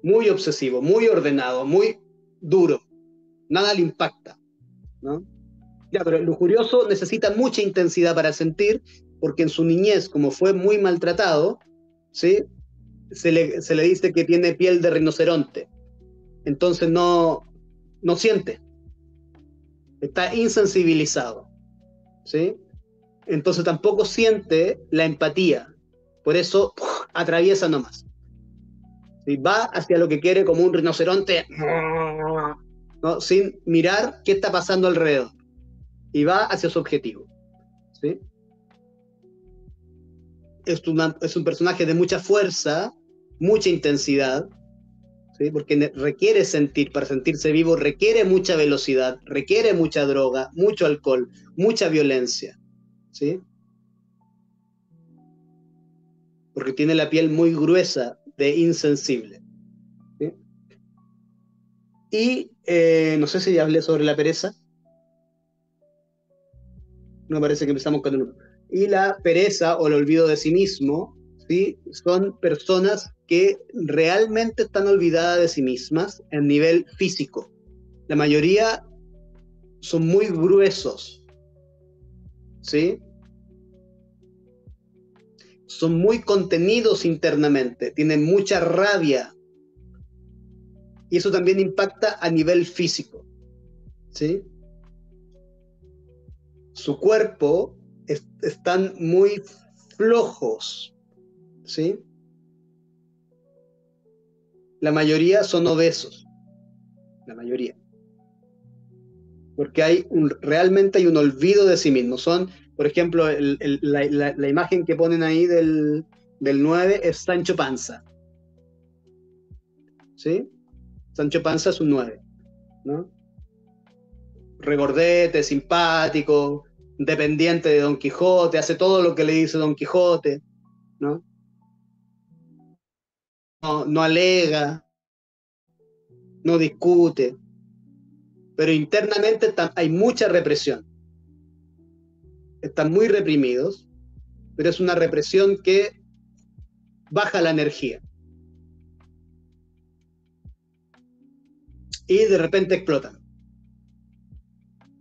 muy obsesivo, muy ordenado, muy duro, nada le impacta, ¿no? Ya, pero el lujurioso necesita mucha intensidad para sentir, porque en su niñez, como fue muy maltratado, ¿sí? Se le dice que tiene piel de rinoceronte, entonces no siente, está insensibilizado, ¿sí? Entonces tampoco siente la empatía, por eso atraviesa nomás, ¿sí? Va hacia lo que quiere como un rinoceronte, ¿no? Sin mirar qué está pasando alrededor, y va hacia su objetivo, ¿sí? Es un personaje de mucha fuerza, mucha intensidad, ¿sí? Porque requiere sentir, para sentirse vivo requiere mucha velocidad, requiere mucha droga, mucho alcohol, mucha violencia, ¿sí? Porque tiene la piel muy gruesa de insensible, ¿sí? Y no sé si ya hablé sobre la pereza. No, me parece que empezamos con el 1. Y la pereza o el olvido de sí mismo, ¿sí? Son personas que realmente están olvidadas de sí mismas en nivel físico. La mayoría son muy gruesos, ¿sí? Son muy contenidos internamente, tienen mucha rabia. Y eso también impacta a nivel físico, ¿sí? Su cuerpo están muy flojos, ¿sí? La mayoría son obesos, la mayoría. Porque realmente hay un olvido de sí mismos. Son, por ejemplo, la imagen que ponen ahí del 9 es Sancho Panza, ¿sí? Sancho Panza es un 9, ¿no? Regordete, simpático, dependiente de Don Quijote, hace todo lo que le dice Don Quijote, ¿no? No alega, no discute, pero internamente hay mucha represión. Están muy reprimidos, pero es una represión que baja la energía. Y de repente explotan.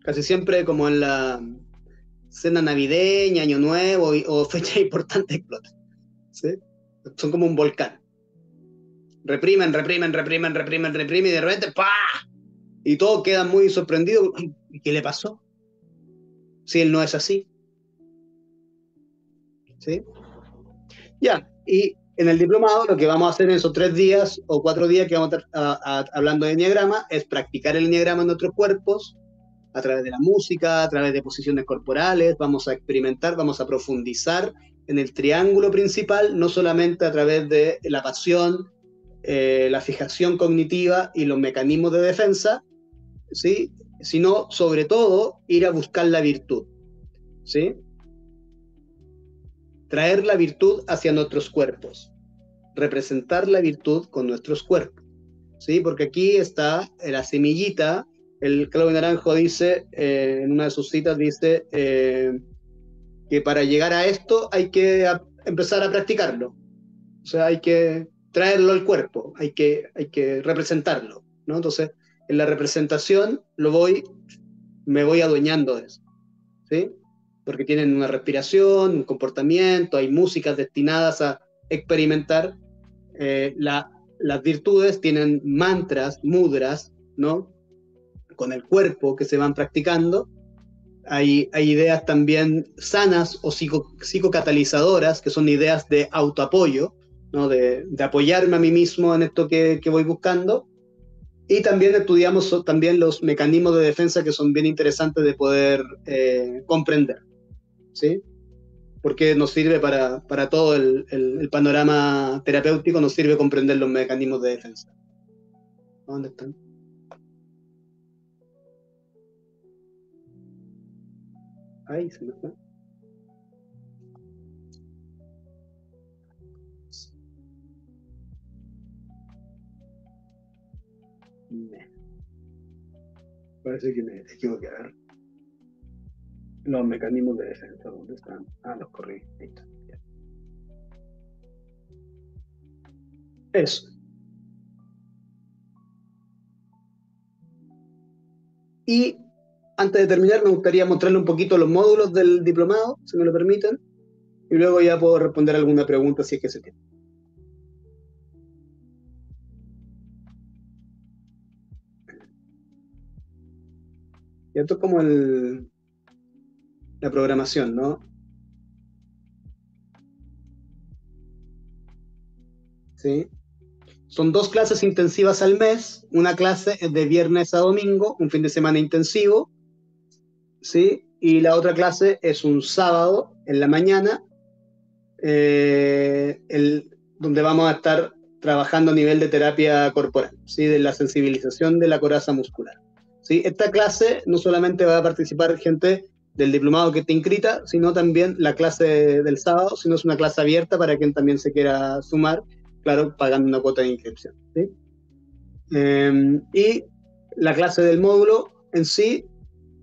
Casi siempre como en la cena navideña, Año Nuevo o fecha importante explotan, ¿sí? Son como un volcán, reprimen, reprimen, reprimen, reprimen, reprimen, y de repente, ¡pah! Y todos quedan muy sorprendidos. ¿Y qué le pasó? Si él no es así. ¿Sí? Ya, y en el diplomado lo que vamos a hacer en esos 3 días o 4 días que vamos a estar hablando de enneagrama es practicar el enneagrama en nuestros cuerpos a través de la música, a través de posiciones corporales, vamos a experimentar, vamos a profundizar en el triángulo principal, no solamente a través de la pasión, la fijación cognitiva y los mecanismos de defensa, ¿sí? Sino sobre todo ir a buscar la virtud, ¿sí? Traer la virtud hacia nuestros cuerpos, representar la virtud con nuestros cuerpos, ¿sí? Porque aquí está la semillita. El Claudio Naranjo dice, en una de sus citas, dice que para llegar a esto hay que empezar a practicarlo. O sea, hay que traerlo al cuerpo, hay que representarlo, ¿no? Entonces, en la representación me voy adueñando de eso, ¿sí? Porque tienen una respiración, un comportamiento, hay músicas destinadas a experimentar las virtudes, tienen mantras, mudras, ¿no? Con el cuerpo que se van practicando. Hay ideas también sanas o psicocatalizadoras, que son ideas de autoapoyo, ¿no? De apoyarme a mí mismo en esto que voy buscando. Y también estudiamos también los mecanismos de defensa que son bien interesantes de poder comprender, ¿sí? Porque nos sirve para todo el panorama terapéutico, nos sirve comprender los mecanismos de defensa. ¿Dónde están? Ahí se me fue. Parece que me equivoqué. A ver. Los mecanismos de defensa, ¿dónde están? Ah, los corrí. Ahí está. Eso. Y antes de terminar, me gustaría mostrarle un poquito los módulos del diplomado, si me lo permiten, y luego ya puedo responder alguna pregunta si es que se tiene. Y esto es como la programación, ¿no? ¿Sí? Son 2 clases intensivas al mes. Una clase es de viernes a domingo, un fin de semana intensivo, ¿sí? Y la otra clase es un sábado en la mañana, donde vamos a estar trabajando a nivel de terapia corporal, ¿sí? De la sensibilización de la coraza muscular, ¿sí? Esta clase no solamente va a participar gente del diplomado que esté inscrita, sino también la clase del sábado, sino es una clase abierta para quien también se quiera sumar, claro, pagando una cuota de inscripción, ¿sí? Y la clase del módulo en sí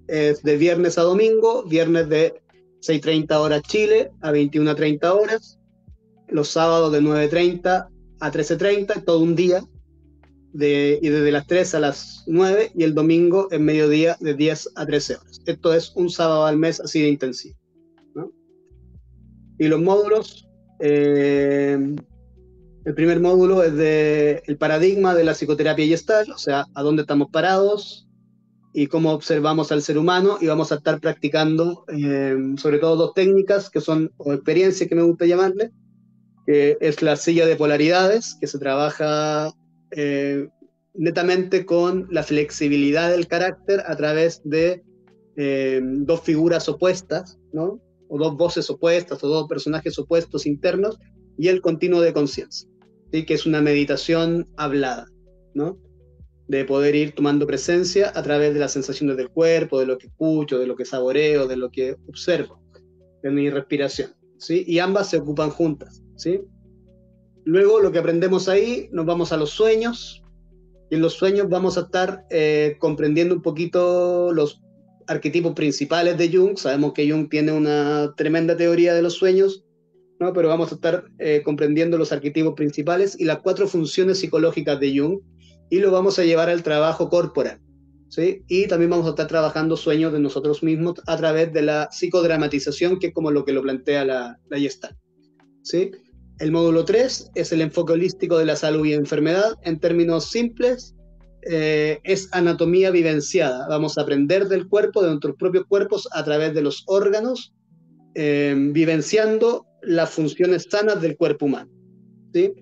es de viernes a domingo, viernes de 6:30 horas Chile a 21:30 horas, los sábados de 9:30 a 13:30, todo un día, y desde las 3 a las 9, y el domingo en mediodía de 10 a 13 horas. Esto es un sábado al mes así de intensivo, ¿no? Y los módulos, el primer módulo es el paradigma de la psicoterapia Gestalt, o sea, a dónde estamos parados y cómo observamos al ser humano, y vamos a estar practicando sobre todo 2 técnicas que son, o experiencias que me gusta llamarle, que es la silla de polaridades, que se trabaja netamente con la flexibilidad del carácter a través de 2 figuras opuestas, ¿no? O 2 voces opuestas, o 2 personajes opuestos internos, y el continuo de conciencia, ¿sí? Que es una meditación hablada, ¿no? De poder ir tomando presencia a través de las sensaciones del cuerpo, de lo que escucho, de lo que saboreo, de lo que observo, de mi respiración, ¿sí? Y ambas se ocupan juntas, ¿sí? Luego lo que aprendemos ahí, nos vamos a los sueños, y en los sueños vamos a estar comprendiendo un poquito los arquetipos principales de Jung. Sabemos que Jung tiene una tremenda teoría de los sueños, ¿no? Pero vamos a estar comprendiendo los arquetipos principales y las 4 funciones psicológicas de Jung, y lo vamos a llevar al trabajo corporal, ¿sí? Y también vamos a estar trabajando sueños de nosotros mismos a través de la psicodramatización, que es como lo que lo plantea la Gestalt, ¿sí? El módulo 3 es el enfoque holístico de la salud y enfermedad. En términos simples, es anatomía vivenciada. Vamos a aprender del cuerpo, de nuestros propios cuerpos, a través de los órganos, vivenciando las funciones sanas del cuerpo humano. ¿Sí?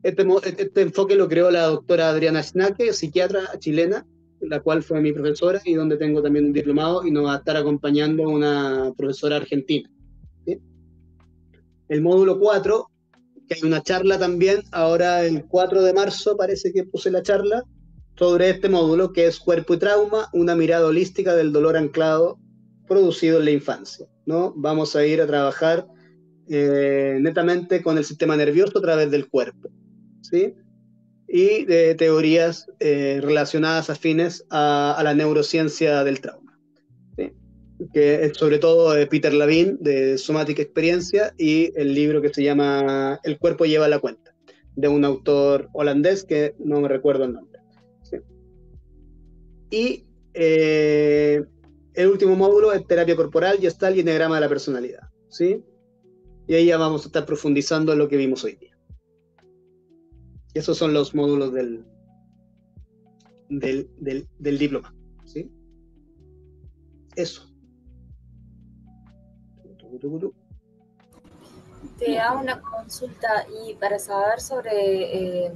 Este enfoque lo creó la doctora Adriana Schnake, psiquiatra chilena, la cual fue mi profesora y donde tengo también un diplomado, y nos va a estar acompañando una profesora argentina. ¿Sí? El módulo 4, que hay una charla también, ahora el 4 de marzo parece que puse la charla, sobre este módulo, que es Cuerpo y Trauma, una mirada holística del dolor anclado producido en la infancia, ¿no? Vamos a ir a trabajar netamente con el sistema nervioso a través del cuerpo, ¿sí? Y de teorías relacionadas afines a la neurociencia del trauma, ¿sí? Que es sobre todo de Peter Levine, de Somatic Experiencia, y el libro que se llama El cuerpo lleva la cuenta, de un autor holandés que no me recuerdo el nombre. ¿Sí? Y el último módulo es terapia corporal, gestal y enegrama de la personalidad, ¿sí? Y ahí ya vamos a estar profundizando en lo que vimos hoy día. Y esos son los módulos del diploma, ¿sí? Eso. Te hago una consulta y para saber sobre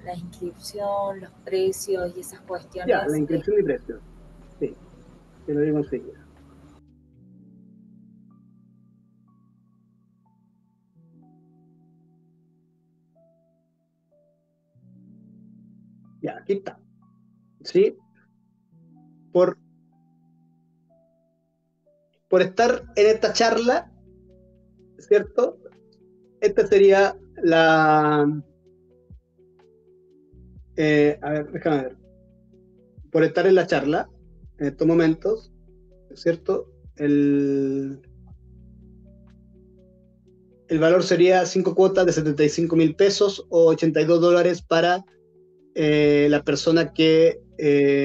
la inscripción, los precios y esas Ya, la cuestiones. inscripción y precios. Sí, te lo digo enseguida. Ya, aquí está. ¿Sí? Por estar en esta charla, ¿cierto? Esta sería la... a ver, déjame ver. Por estar en la charla, en estos momentos, ¿cierto? El valor sería 5 cuotas de 75.000 pesos o $82 para las personas que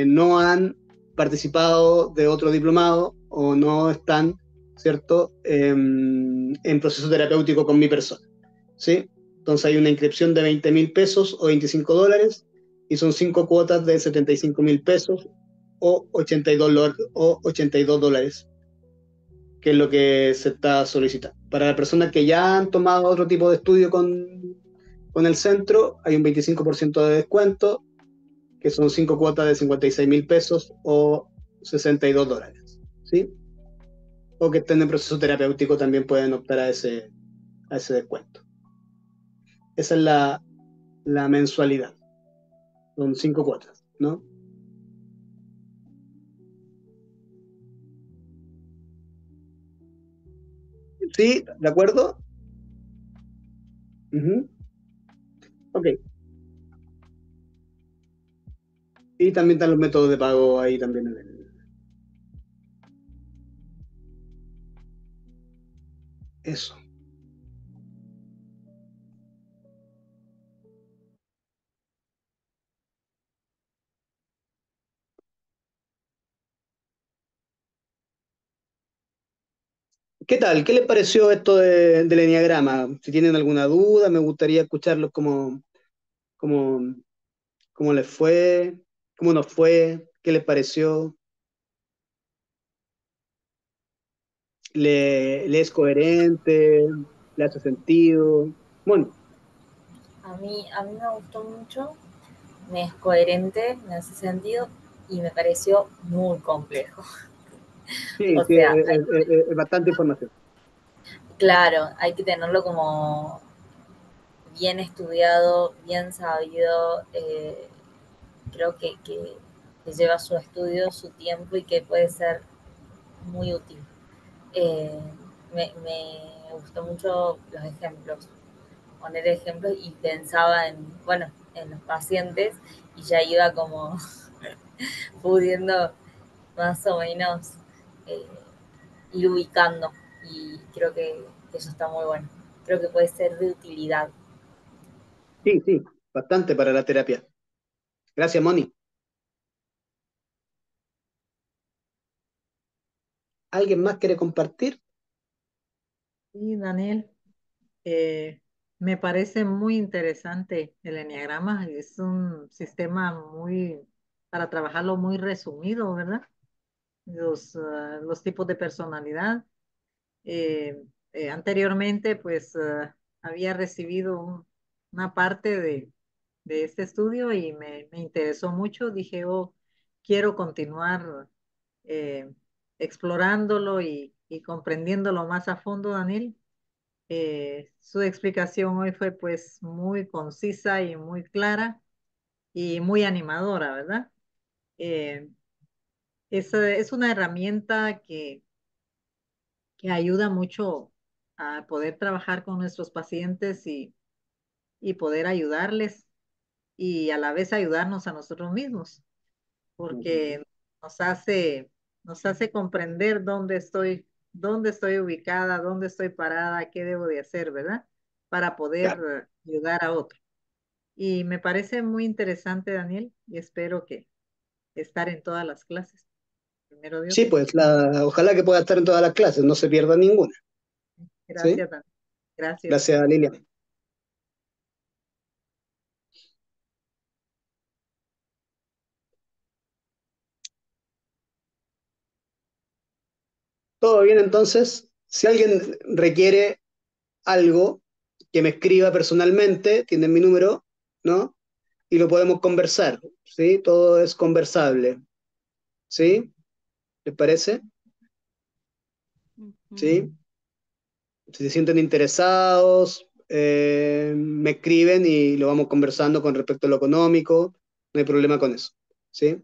no han participado de otro diplomado o no están, ¿cierto?, en proceso terapéutico con mi persona, ¿sí? Entonces hay una inscripción de 20.000 pesos o $25 y son 5 cuotas de 75.000 pesos o $82, que es lo que se está solicitando. Para las personas que ya han tomado otro tipo de estudio con el centro, hay un 25% de descuento, que son 5 cuotas de 56.000 pesos o $62, ¿sí? O que estén en proceso terapéutico también pueden optar a ese descuento. Esa es la mensualidad. Son 5 cuotas, ¿no? ¿Sí? ¿De acuerdo? Ok. Y también están los métodos de pago ahí también en el... Eso. ¿Qué tal? ¿Qué les pareció esto del enneagrama? Si tienen alguna duda, me gustaría escucharlos cómo, cómo les fue, cómo nos fue, qué les pareció. ¿Le es coherente? ¿Le hace sentido? Bueno, A mí me gustó mucho, me es coherente, me hace sentido y me pareció muy complejo. sí, O sí, sea, es bastante información. claro, hay que tenerlo como bien estudiado, bien sabido. Creo que lleva su estudio, su tiempo y que puede ser muy útil. Eh, me gustó mucho los ejemplos, poner ejemplos y pensaba bueno, en los pacientes y ya iba como pudiendo más o menos eh, ir ubicando y creo que eso está muy bueno. Creo que puede ser de utilidad. Sí, sí, bastante para la terapia. Gracias, Moni. ¿Alguien más quiere compartir? Sí, Daniel, eh, Me parece muy interesante el enneagrama. Es un sistema muy, para trabajarlo muy resumido, ¿verdad? Los tipos de personalidad. Eh, Anteriormente, pues, había recibido una parte de este estudio y me interesó mucho. Dije, oh, quiero continuar eh, explorándolo y comprendiéndolo más a fondo, Daniel. Su explicación hoy fue pues muy concisa y muy clara y muy animadora, ¿verdad? Eh, es una herramienta que ayuda mucho a poder trabajar con nuestros pacientes y poder ayudarles y a la vez ayudarnos a nosotros mismos, porque nos hace, nos hace comprender dónde estoy ubicada, dónde estoy parada, qué debo de hacer, ¿verdad? Para poder Claro. ayudar a otros. Y me parece muy interesante, Daniel, y espero que estar en todas las clases. Primero Sí, Dios. pues ojalá que pueda estar en todas las clases, no se pierda ninguna. ¿Sí? Gracias, Daniel. Gracias. Gracias, Lilian. Todo bien, entonces. Si alguien requiere algo, que me escriba personalmente, tienen mi número, ¿no? Y lo podemos conversar, ¿sí? Todo es conversable, ¿sí? ¿Les parece? Ujú. ¿Sí? Si se sienten interesados, me escriben y lo vamos conversando con respecto a lo económico, no hay problema con eso, ¿sí?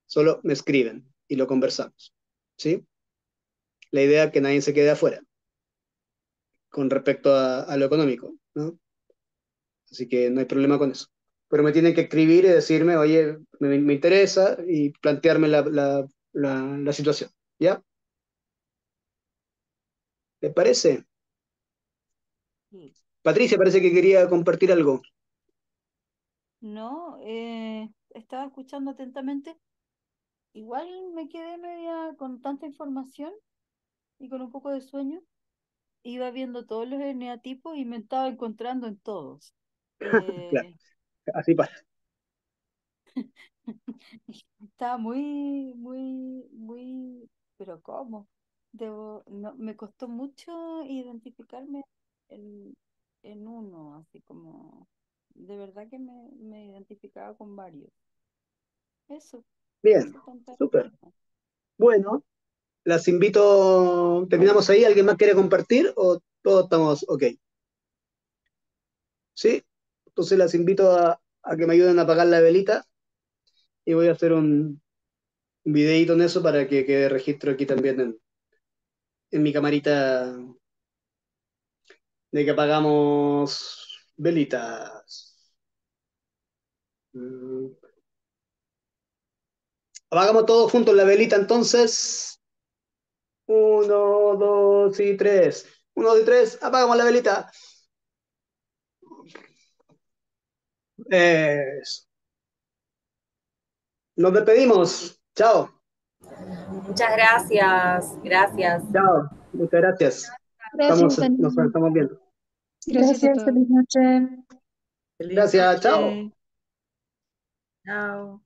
Solo me escriben y lo conversamos, ¿sí? La idea es que nadie se quede afuera con respecto a lo económico, ¿no? Así que no hay problema con eso. Pero me tienen que escribir y decirme, oye, me interesa y plantearme la situación, ¿ya? ¿Les parece? Sí. Patricia parece que quería compartir algo. No, estaba escuchando atentamente. Igual me quedé media con tanta información y con un poco de sueño. Iba viendo todos los eneatipos y me estaba encontrando en todos. Claro, Eh, así pasa. Estaba muy, muy, muy, pero ¿cómo? No, me costó mucho identificarme en, en uno, así como, de verdad que me identificaba con varios. Eso, Bien, eso tanta. súper. Bueno, las invito, terminamos ahí. ¿Alguien más quiere compartir o todos estamos ok? ¿Sí? Entonces las invito a que me ayuden a apagar la velita y voy a hacer un videito en eso para que quede registro aquí también en mi camarita de que apagamos velitas. Mm. Apagamos todos juntos la velita entonces. Uno, dos y tres. Uno, dos y tres, apagamos la velita. Eso. Nos despedimos. Chao. Muchas gracias, gracias. Chao. Muchas gracias. Gracias, Nos Daniel. estamos viendo. Gracias a Gracias, todos. feliz noche. Feliz Gracias. Chao. noche. Chao.